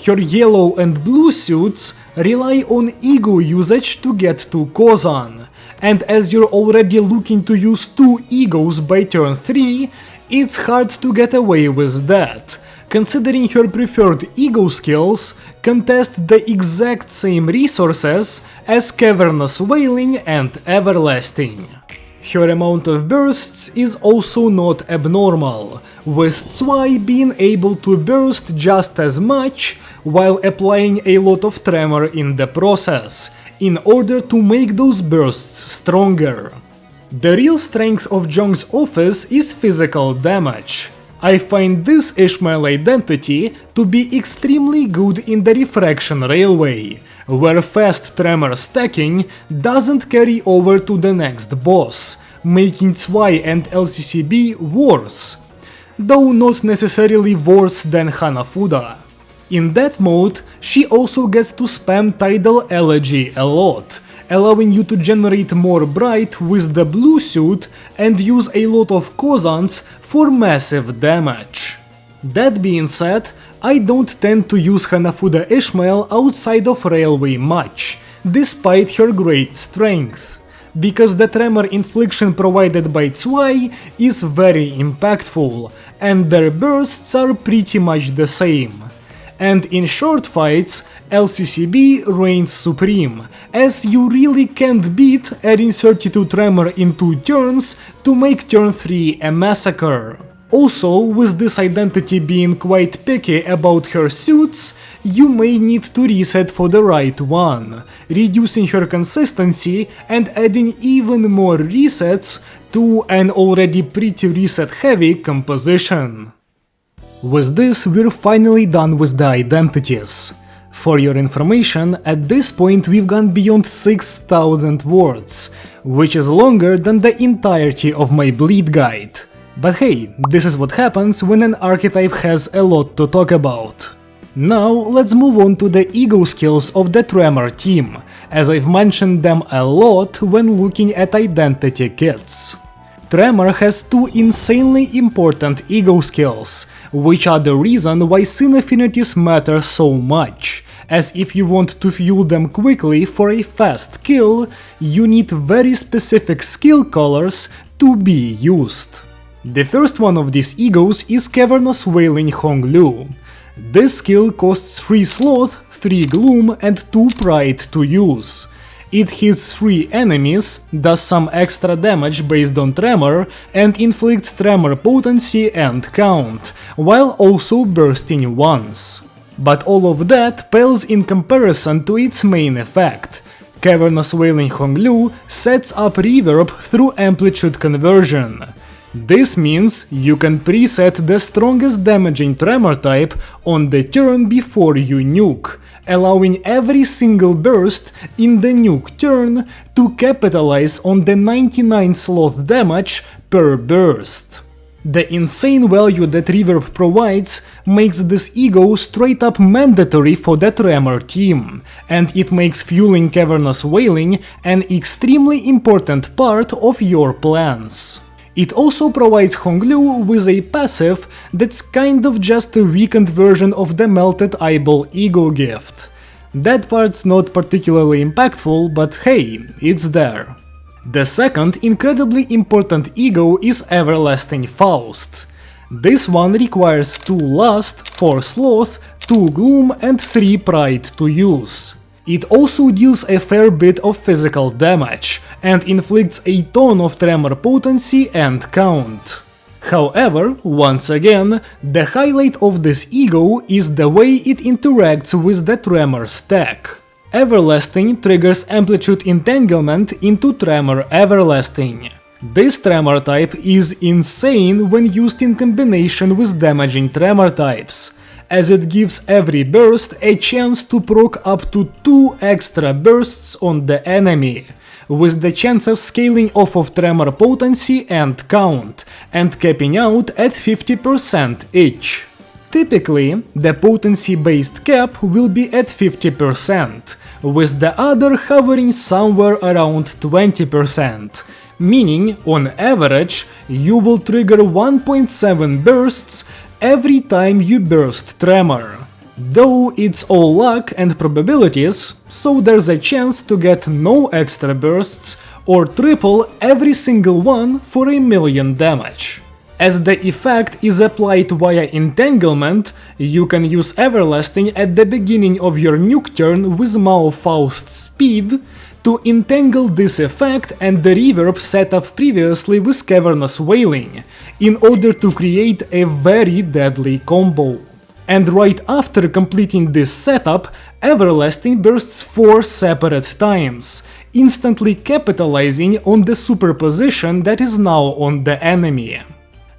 Her yellow and blue suits rely on ego usage to get to Kozan, and as you're already looking to use 2 egos by turn 3, it's hard to get away with that, considering her preferred ego skills contest the exact same resources as Cavernous Wailing and Everlasting. Her amount of bursts is also not abnormal, with Zwei being able to burst just as much while applying a lot of Tremor in the process, in order to make those bursts stronger. The real strength of Jong's office is physical damage. I find this Ishmael identity to be extremely good in the Refraction Railway, where fast Tremor stacking doesn't carry over to the next boss, making Zwei and LCCB worse, though not necessarily worse than Hanafuda. In that mode, she also gets to spam Tidal Elegy a lot, allowing you to generate more Bright with the blue suit and use a lot of Kozans for massive damage. That being said, I don't tend to use Hanafuda Ishmael outside of Railway much, despite her great strength, because the Tremor infliction provided by Zwei is very impactful, and their bursts are pretty much the same. And in short fights, LCCB reigns supreme, as you really can't beat adding 32 Tremor in 2 turns to make turn 3 a massacre. Also, with this identity being quite picky about her suits, you may need to reset for the right one, reducing her consistency and adding even more resets to an already pretty reset heavy composition. With this, we're finally done with the identities. For your information, at this point we've gone beyond 6,000 words, which is longer than the entirety of my bleed guide. But hey, this is what happens when an archetype has a lot to talk about. Now let's move on to the ego skills of the Tremor team, as I've mentioned them a lot when looking at identity kits. Tremor has 2 insanely important ego skills, which are the reason why Sin Affinities matter so much, as if you want to fuel them quickly for a fast kill, you need very specific skill colors to be used. The first one of these egos is Cavernous Wailing Honglu. This skill costs 3 Sloth, 3 Gloom and 2 Pride to use. It hits 3 enemies, does some extra damage based on Tremor, and inflicts Tremor potency and count, while also bursting once. But all of that pales in comparison to its main effect. Cavernous Wailing Honglu sets up reverb through amplitude conversion. This means you can preset the strongest damaging Tremor type on the turn before you nuke, allowing every single burst in the nuke turn to capitalize on the 99 Sloth damage per burst. The insane value that reverb provides makes this ego straight up mandatory for the Tremor team, and it makes fueling Cavernous Wailing an extremely important part of your plans. It also provides Honglu with a passive that's kind of just a weakened version of the Melted Eyeball ego gift. That part's not particularly impactful, but hey, it's there. The second incredibly important ego is Everlasting Faust. This one requires 2 Lust, 4 Sloth, 2 Gloom and 3 Pride to use. It also deals a fair bit of physical damage, and inflicts a ton of Tremor potency and count. However, once again, the highlight of this ego is the way it interacts with the Tremor stack. Everlasting triggers Amplitude Entanglement into Tremor Everlasting. This Tremor type is insane when used in combination with damaging Tremor types, as it gives every burst a chance to proc up to 2 extra bursts on the enemy, with the chances scaling off of Tremor potency and count, and capping out at 50% each. Typically, the potency-based cap will be at 50%, with the other hovering somewhere around 20%, meaning, on average, you will trigger 1.7 bursts every time you burst Tremor. Though it's all luck and probabilities, so there's a chance to get no extra bursts or triple every single one for 1,000,000 damage. As the effect is applied via entanglement, you can use Everlasting at the beginning of your nuke turn with Mao Faust's speed to entangle this effect and the reverb set up previously with Cavernous Wailing, in order to create a very deadly combo. And right after completing this setup, Everlasting bursts 4 separate times, instantly capitalizing on the superposition that is now on the enemy.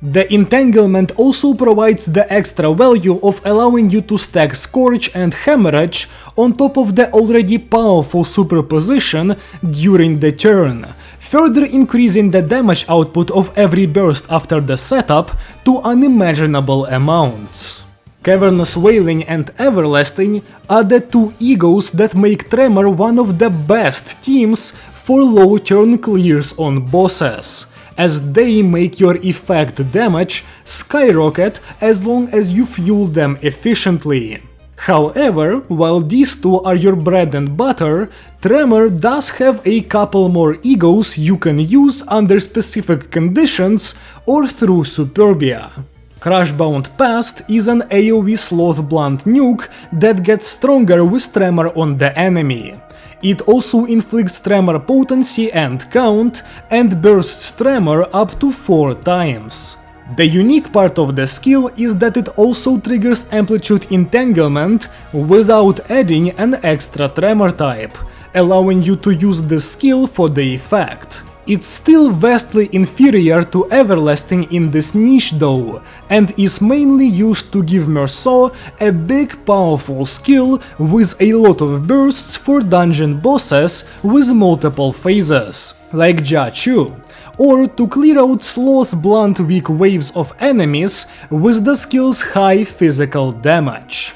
The entanglement also provides the extra value of allowing you to stack Scorch and Hemorrhage on top of the already powerful superposition during the turn, further increasing the damage output of every burst after the setup to unimaginable amounts. Cavernous Wailing and Everlasting are the 2 egos that make Tremor one of the best teams for low turn clears on bosses, as they make your effect damage skyrocket as long as you fuel them efficiently. However, while these 2 are your bread and butter, Tremor does have a couple more egos you can use under specific conditions or through Superbia. Crushbound Past is an AoE Sloth Blunt nuke that gets stronger with Tremor on the enemy. It also inflicts Tremor potency and count, and bursts Tremor up to 4 times. The unique part of the skill is that it also triggers Amplitude Entanglement without adding an extra Tremor type, allowing you to use the skill for the effect. It's still vastly inferior to Everlasting in this niche though, and is mainly used to give Merceau a big powerful skill with a lot of bursts for dungeon bosses with multiple phases, like Jachu, or to clear out Sloth Blunt weak waves of enemies with the skill's high physical damage.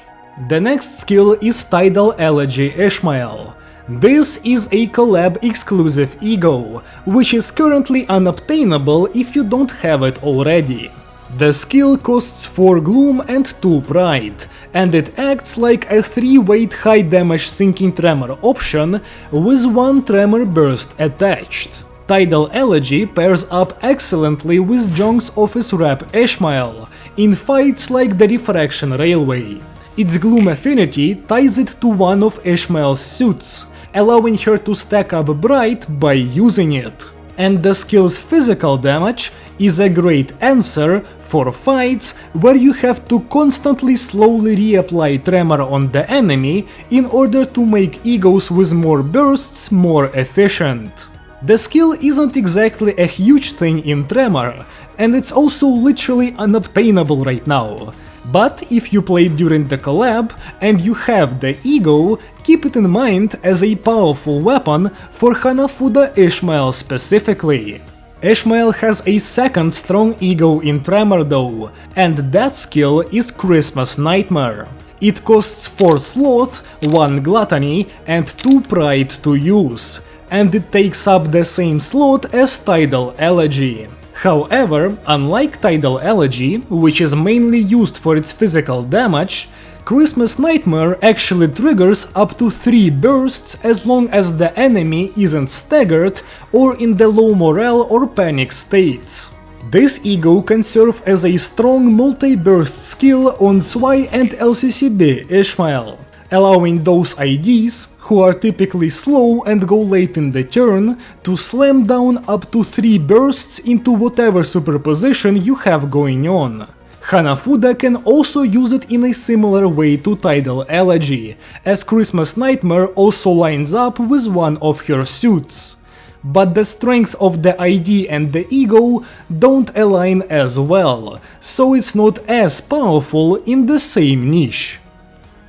The next skill is Tidal Elegy Ishmael. This is a collab exclusive ego, which is currently unobtainable if you don't have it already. The skill costs 4 Gloom and 2 Pride, and it acts like a 3-weight high damage sinking Tremor option with 1 Tremor burst attached. Tidal Elegy pairs up excellently with Jong's office rep Ishmael in fights like the Refraction Railway. Its Gloom affinity ties it to one of Ishmael's suits, allowing her to stack up Bright by using it. And the skill's physical damage is a great answer for fights where you have to constantly slowly reapply Tremor on the enemy in order to make egos with more bursts more efficient. The skill isn't exactly a huge thing in Tremor, and it's also literally unobtainable right now. But if you played during the collab and you have the ego, keep it in mind as a powerful weapon for Hanafuda Ishmael specifically. Ishmael has a second strong ego in Tremor though, and that skill is Christmas Nightmare. It costs 4 Sloth, 1 Gluttony and 2 Pride to use, and it takes up the same slot as Tidal Elegy. However, unlike Tidal Elegy, which is mainly used for its physical damage, Christmas Nightmare actually triggers up to 3 bursts as long as the enemy isn't staggered or in the low morale or panic states. This ego can serve as a strong multi-burst skill on Zwei and LCCB Ishmael, allowing those IDs, who are typically slow and go late in the turn, to slam down up to 3 bursts into whatever superposition you have going on. Hanafuda can also use it in a similar way to Tidal Elegy, as Christmas Nightmare also lines up with one of her suits. But the strength of the ID and the ego don't align as well, so it's not as powerful in the same niche.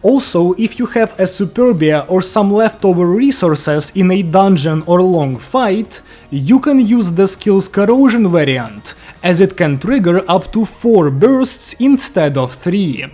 Also, if you have a Superbia or some leftover resources in a dungeon or long fight, you can use the skill's Corrosion variant, as it can trigger up to 4 bursts instead of 3.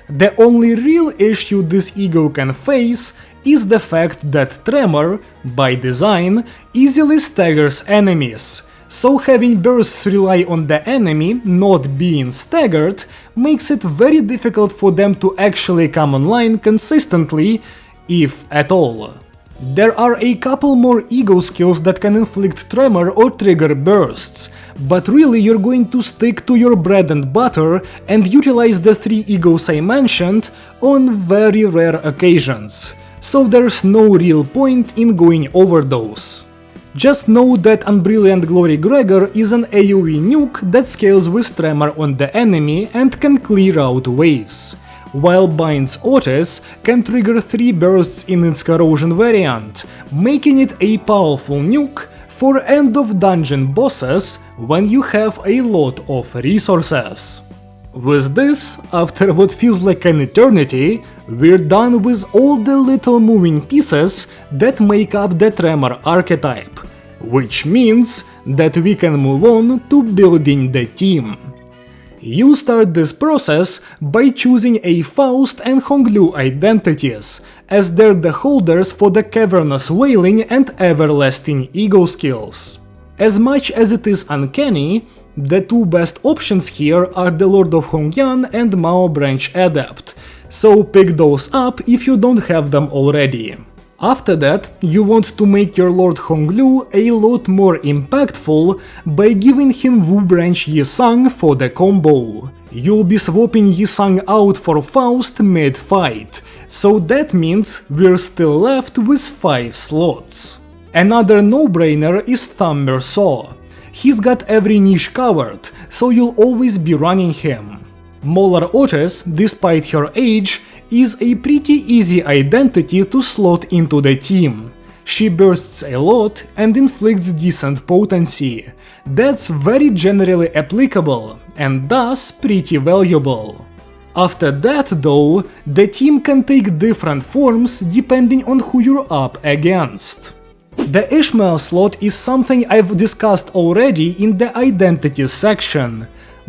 The only real issue this ego can face is the fact that Tremor, by design, easily staggers enemies, so having bursts rely on the enemy not being staggered makes it very difficult for them to actually come online consistently, if at all. There are a couple more ego skills that can inflict tremor or trigger bursts, but really you're going to stick to your bread and butter and utilize the 3 egos I mentioned on very rare occasions, so there's no real point in going over those. Just know that Unbrilliant Glory Gregor is an AoE nuke that scales with Tremor on the enemy and can clear out waves, while Bind's Outis can trigger 3 bursts in its Corrosion variant, making it a powerful nuke for end of dungeon bosses when you have a lot of resources. With this, after what feels like an eternity, we're done with all the little moving pieces that make up the Tremor archetype, which means that we can move on to building the team. You start this process by choosing a Faust and Honglu identities, as they're the holders for the Cavernous Wailing and Everlasting Ego skills. As much as it is uncanny, the 2 best options here are the Lord of Hongyan and Mao Branch Adept, so pick those up if you don't have them already. After that, you want to make your Lord Honglu a lot more impactful by giving him Wu Branch Yisang for the combo. You'll be swapping Yisang out for Faust mid-fight, so that means we're still left with 5 slots. Another no-brainer is Thumber Saw. He's got every niche covered, so you'll always be running him. Molar Outis, despite her age, is a pretty easy identity to slot into the team. She bursts a lot and inflicts decent potency. That's very generally applicable, and thus pretty valuable. After that though, the team can take different forms depending on who you're up against. The Ishmael slot is something I've discussed already in the Identities section,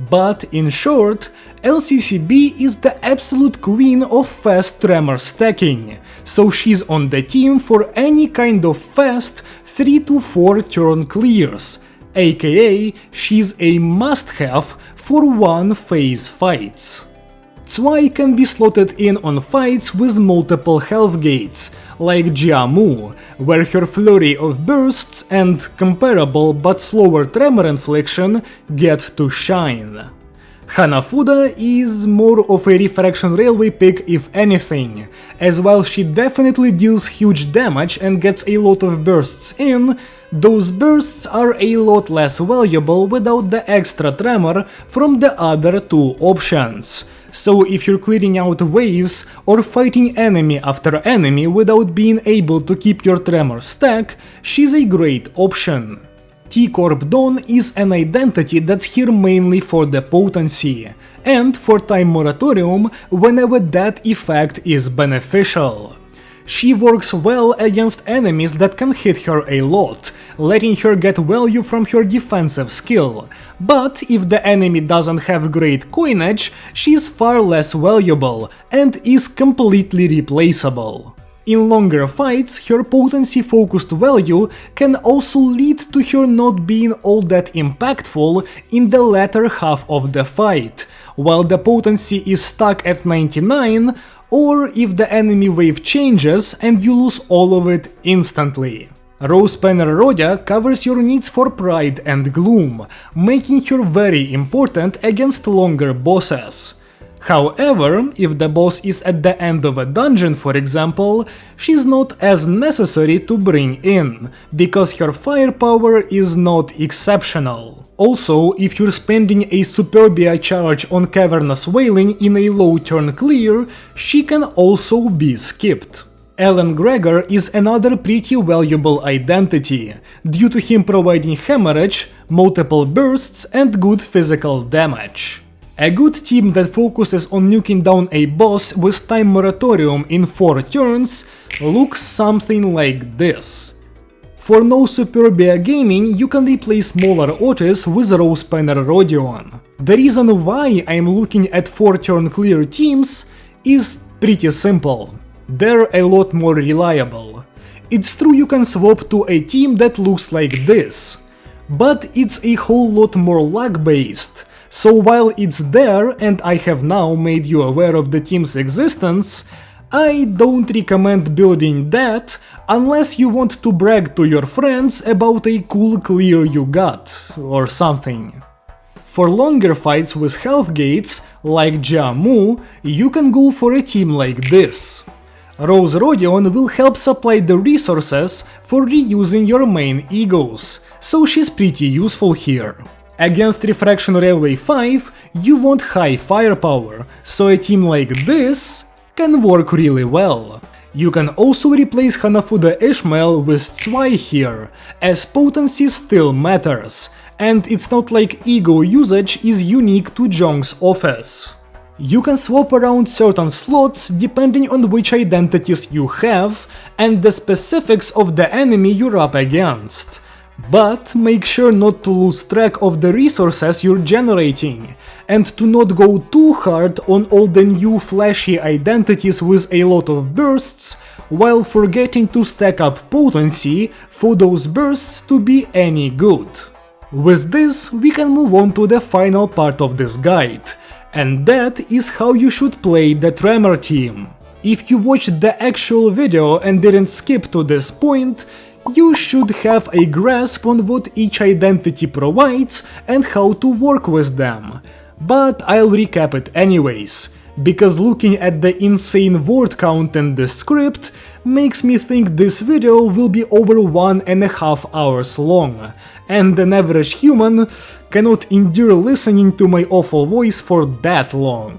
but in short, LCCB is the absolute queen of fast Tremor stacking, so she's on the team for any kind of fast 3 to 4 turn clears, aka she's a must-have for one-phase fights. Zwei can be slotted in on fights with multiple health gates, like Jiamu, where her flurry of bursts and comparable but slower tremor infliction get to shine. Hanafuda is more of a refraction railway pick if anything, as while she definitely deals huge damage and gets a lot of bursts in, those bursts are a lot less valuable without the extra tremor from the other two options. So if you're clearing out waves or fighting enemy after enemy without being able to keep your tremor stack, she's a great option. T-Corp Dawn is an identity that's here mainly for the potency, and for time moratorium whenever that effect is beneficial. She works well against enemies that can hit her a lot, letting her get value from her defensive skill, but if the enemy doesn't have great coinage, she's far less valuable and is completely replaceable. In longer fights, her potency-focused value can also lead to her not being all that impactful in the latter half of the fight, while the potency is stuck at 99, or if the enemy wave changes and you lose all of it instantly. Rose Penner Rodya covers your needs for Pride and Gloom, making her very important against longer bosses. However, if the boss is at the end of a dungeon, for example, she's not as necessary to bring in, because her firepower is not exceptional. Also, if you're spending a Superbia charge on Cavernous Wailing in a low turn clear, she can also be skipped. Alan Gregor is another pretty valuable identity, due to him providing hemorrhage, multiple bursts and good physical damage. A good team that focuses on nuking down a boss with time moratorium in 4 turns looks something like this. For no Superbia gaming, you can replace smaller Outis with Rose Penner Rodion. The reason why I'm looking at 4 turn clear teams is pretty simple. They're a lot more reliable. It's true you can swap to a team that looks like this, but it's a whole lot more luck based. So while it's there and I have now made you aware of the team's existence, I don't recommend building that unless you want to brag to your friends about a cool clear you got, or something. For longer fights with health gates, like Jamu, you can go for a team like this. Rose Rodion will help supply the resources for reusing your main egos, so she's pretty useful here. Against Refraction Railway 5, you want high firepower, so a team like this can work really well. You can also replace Hanafuda Ishmael with Zwei here, as potency still matters, and it's not like ego usage is unique to Jong's office. You can swap around certain slots depending on which identities you have and the specifics of the enemy you're up against. But make sure not to lose track of the resources you're generating, and to not go too hard on all the new flashy identities with a lot of bursts, while forgetting to stack up potency for those bursts to be any good. With this, we can move on to the final part of this guide, and that is how you should play the Tremor team. If you watched the actual video and didn't skip to this point, you should have a grasp on what each identity provides and how to work with them. But I'll recap it anyways, because looking at the insane word count in this script makes me think this video will be over 1.5 hours long, and an average human cannot endure listening to my awful voice for that long.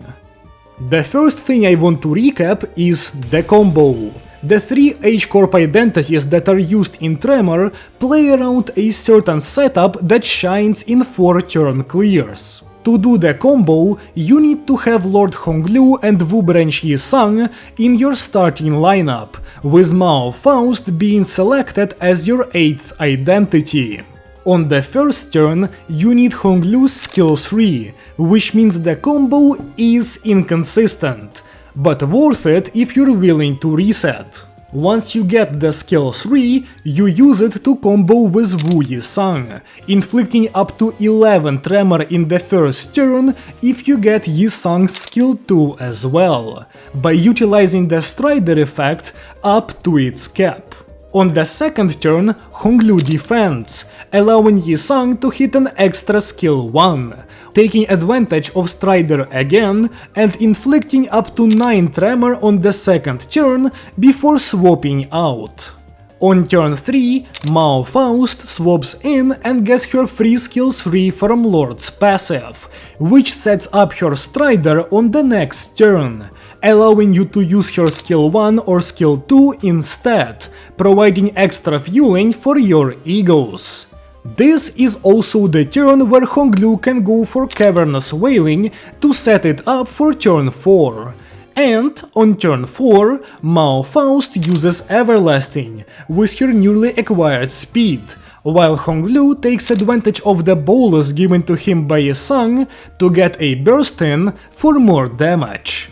The first thing I want to recap is the combo. The 3 H-Corp identities that are used in Tremor play around a certain setup that shines in 4 turn clears. To do the combo, you need to have Lord Honglu and Wu Branch Yisang in your starting lineup, with Mao Faust being selected as your 8th identity. On the first turn, you need Honglu's skill 3, which means the combo is inconsistent, but worth it if you're willing to reset. Once you get the skill 3, you use it to combo with Wu Yisang, inflicting up to 11 tremor in the first turn if you get Yisang's skill 2 as well, by utilizing the Strider effect up to its cap. On the second turn, Honglu defends, allowing Yisang to hit an extra skill 1, taking advantage of Strider again and inflicting up to 9 Tremor on the second turn before swapping out. On turn 3, Mao Faust swaps in and gets her free skill 3 from Lord's passive, which sets up her Strider on the next turn, allowing you to use her skill 1 or skill 2 instead, providing extra fueling for your egos. This is also the turn where Honglu can go for Cavernous Wailing to set it up for turn 4. And on turn 4, Mao Faust uses Everlasting with her newly acquired speed, while Honglu takes advantage of the bolus given to him by Yesung to get a burst in for more damage.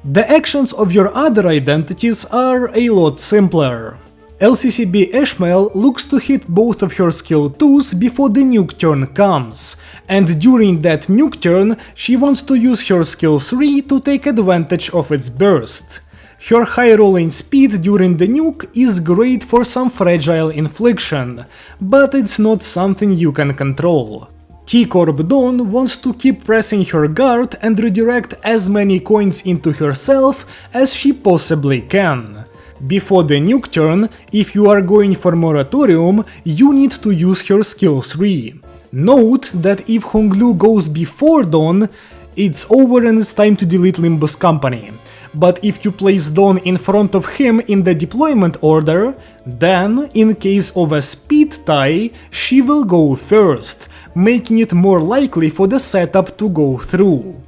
The actions of your other identities are a lot simpler. LCCB Ishmael looks to hit both of her skill 2s before the nuke turn comes, and during that nuke turn she wants to use her skill 3 to take advantage of its burst. Her high rolling speed during the nuke is great for some fragile infliction, but it's not something you can control. T-Corp Dawn wants to keep pressing her guard and redirect as many coins into herself as she possibly can. Before the nuke turn, if you are going for Moratorium, you need to use her skill 3. Note that if Honglu goes before Dawn, it's over and it's time to delete Limbus Company. But if you place Dawn in front of him in the deployment order, then, in case of a speed tie, she will go first, making it more likely for the setup to go through.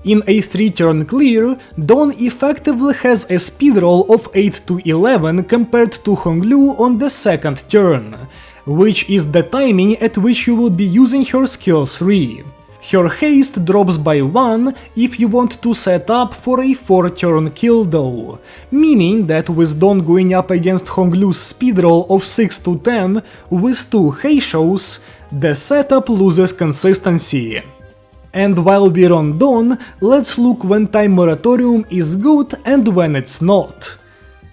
In a 3-turn clear, Dawn effectively has a speed roll of 8 to 11 compared to Honglu on the second turn, which is the timing at which you will be using her skill 3. Her haste drops by 1 if you want to set up for a 4-turn kill though, meaning that with Dawn going up against Honglu's speed roll of 6 to 10 with 2 Heishous, the setup loses consistency. And while we're on Dawn, let's look when Time Moratorium is good and when it's not.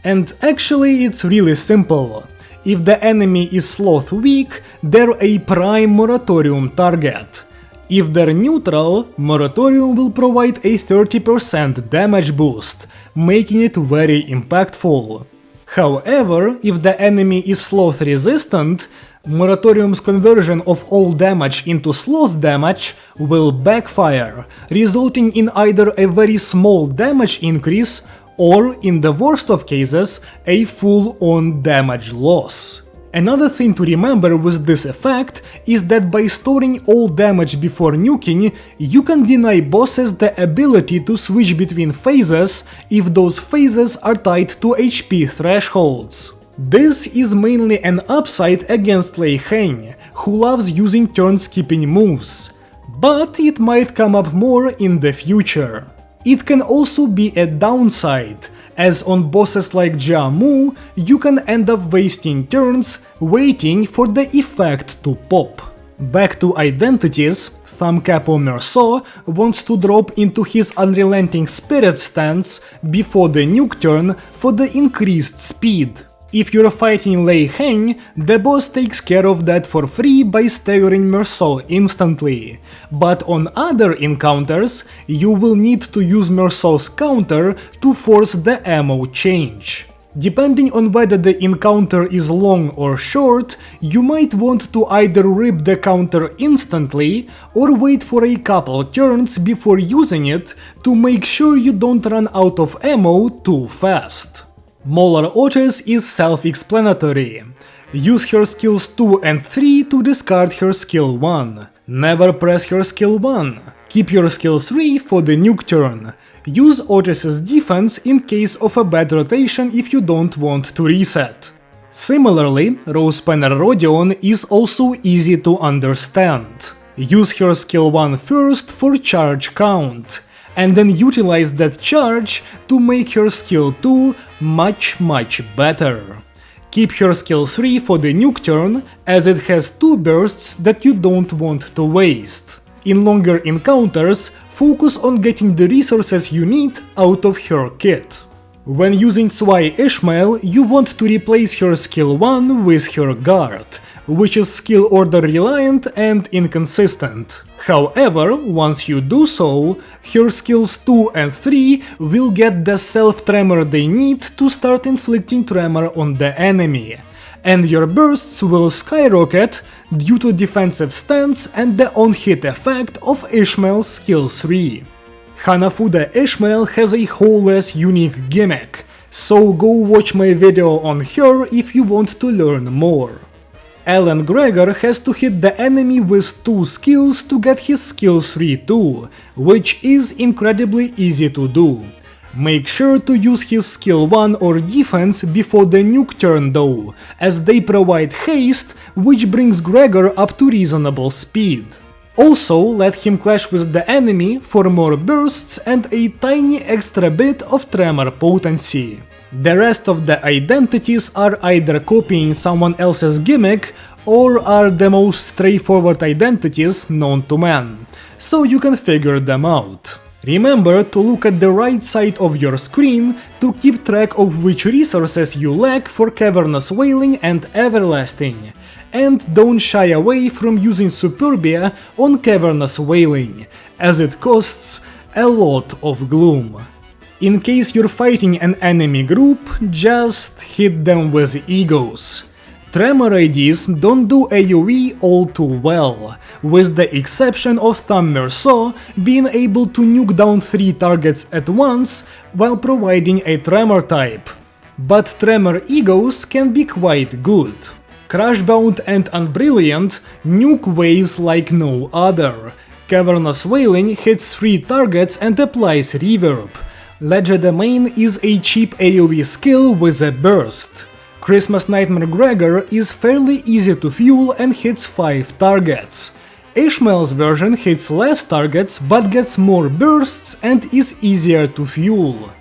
And actually it's really simple. If the enemy is Sloth weak, they're a prime Moratorium target. If they're neutral, Moratorium will provide a 30% damage boost, making it very impactful. However, if the enemy is Sloth resistant, Moratorium's conversion of all damage into Sloth damage will backfire, resulting in either a very small damage increase or, in the worst of cases, a full-on damage loss. Another thing to remember with this effect is that by storing all damage before nuking, you can deny bosses the ability to switch between phases if those phases are tied to HP thresholds. This is mainly an upside against Lei Heng, who loves using turn-skipping moves, but it might come up more in the future. It can also be a downside, as on bosses like Jiamu, you can end up wasting turns waiting for the effect to pop. Back to Identities, Thumbcapo Merceau wants to drop into his Unrelenting Spirit stance before the nuke turn for the increased speed. If you're fighting Lei Heng, the boss takes care of that for free by staggering Merceau instantly, but on other encounters, you will need to use Merceau's counter to force the ammo change. Depending on whether the encounter is long or short, you might want to either rip the counter instantly or wait for a couple turns before using it to make sure you don't run out of ammo too fast. Molar Outis is self-explanatory. Use her skills 2 and 3 to discard her skill 1. Never press her skill 1. Keep your skill 3 for the nuke turn. Use Outis' defense in case of a bad rotation if you don't want to reset. Similarly, Rose Penner Rodion is also easy to understand. Use her skill 1 first for charge count, and then utilize that charge to make her skill 2 much better. Keep her skill 3 for the nuke turn, as it has 2 bursts that you don't want to waste. In longer encounters, focus on getting the resources you need out of her kit. When using Zwei Ishmael, you want to replace her skill 1 with her guard, which is skill order reliant and inconsistent. However, once you do so, her skills 2 and 3 will get the self-tremor they need to start inflicting tremor on the enemy, and your bursts will skyrocket due to defensive stance and the on-hit effect of Ishmael's skill 3. Hanafuda Ishmael has a whole less unique gimmick, so go watch my video on her if you want to learn more. Alan Gregor has to hit the enemy with 2 skills to get his skill 3 too, which is incredibly easy to do. Make sure to use his skill 1 or defense before the nuke turn though, as they provide haste, which brings Gregor up to reasonable speed. Also, let him clash with the enemy for more bursts and a tiny extra bit of tremor potency. The rest of the identities are either copying someone else's gimmick or are the most straightforward identities known to man, so you can figure them out. Remember to look at the right side of your screen to keep track of which resources you lack for Cavernous Wailing and Everlasting, and don't shy away from using Superbia on Cavernous Wailing, as it costs a lot of gloom. In case you're fighting an enemy group, just hit them with egos. Tremor IDs don't do AoE all too well, with the exception of Thumb Merceau being able to nuke down 3 targets at once while providing a tremor type. But tremor egos can be quite good. Crashbound and Unbrilliant nuke waves like no other. Cavernous Wailing hits 3 targets and applies reverb. Legerdemain is a cheap AoE skill with a burst. Christmas Nightmare Gregor is fairly easy to fuel and hits 5 targets. Ishmael's version hits less targets but gets more bursts and is easier to fuel.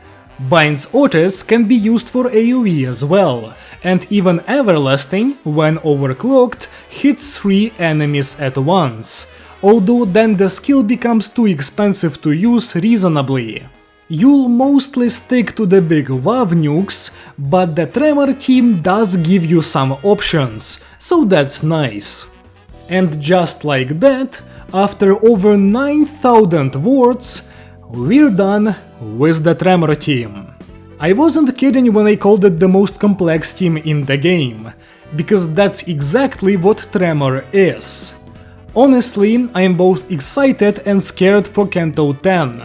Bind's Outis can be used for AoE as well, and even Everlasting, when overclocked, hits 3 enemies at once, although then the skill becomes too expensive to use reasonably. You'll mostly stick to the big WoW nukes, but the Tremor team does give you some options, so that's nice. And just like that, after over 9,000 words, we're done with the Tremor team. I wasn't kidding when I called it the most complex team in the game, because that's exactly what Tremor is. Honestly, I'm both excited and scared for Canto 10.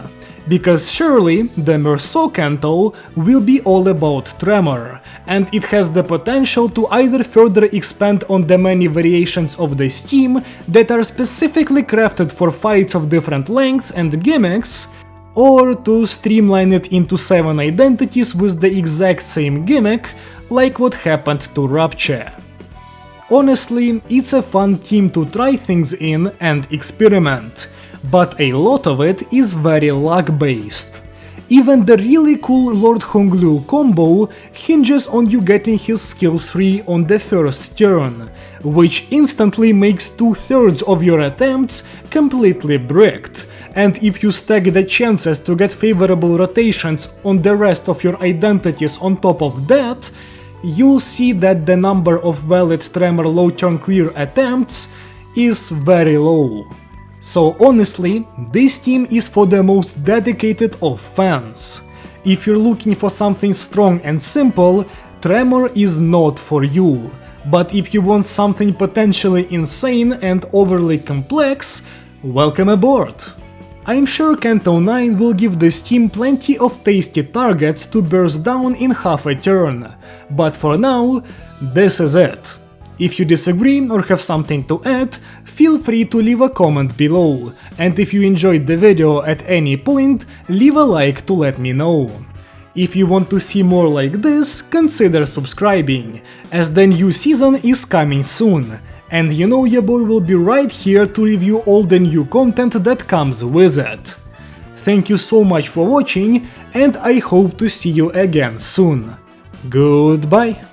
Because surely the Merceau Canto will be all about Tremor, and it has the potential to either further expand on the many variations of this team that are specifically crafted for fights of different lengths and gimmicks, or to streamline it into 7 identities with the exact same gimmick, like what happened to Rapture. Honestly, it's a fun team to try things in and experiment, but a lot of it is very luck-based. Even the really cool Lord Honglu combo hinges on you getting his skill 3 on the first turn, which instantly makes 2/3 of your attempts completely bricked, and if you stack the chances to get favorable rotations on the rest of your identities on top of that, you'll see that the number of valid Tremor low turn clear attempts is very low. So honestly, this team is for the most dedicated of fans. If you're looking for something strong and simple, Tremor is not for you. But if you want something potentially insane and overly complex, welcome aboard! I'm sure Canto 9 will give this team plenty of tasty targets to burst down in half a turn, but for now, this is it. If you disagree or have something to add, feel free to leave a comment below, and if you enjoyed the video at any point, leave a like to let me know. If you want to see more like this, consider subscribing, as the new season is coming soon, and you know your boy will be right here to review all the new content that comes with it. Thank you so much for watching, and I hope to see you again soon. Goodbye!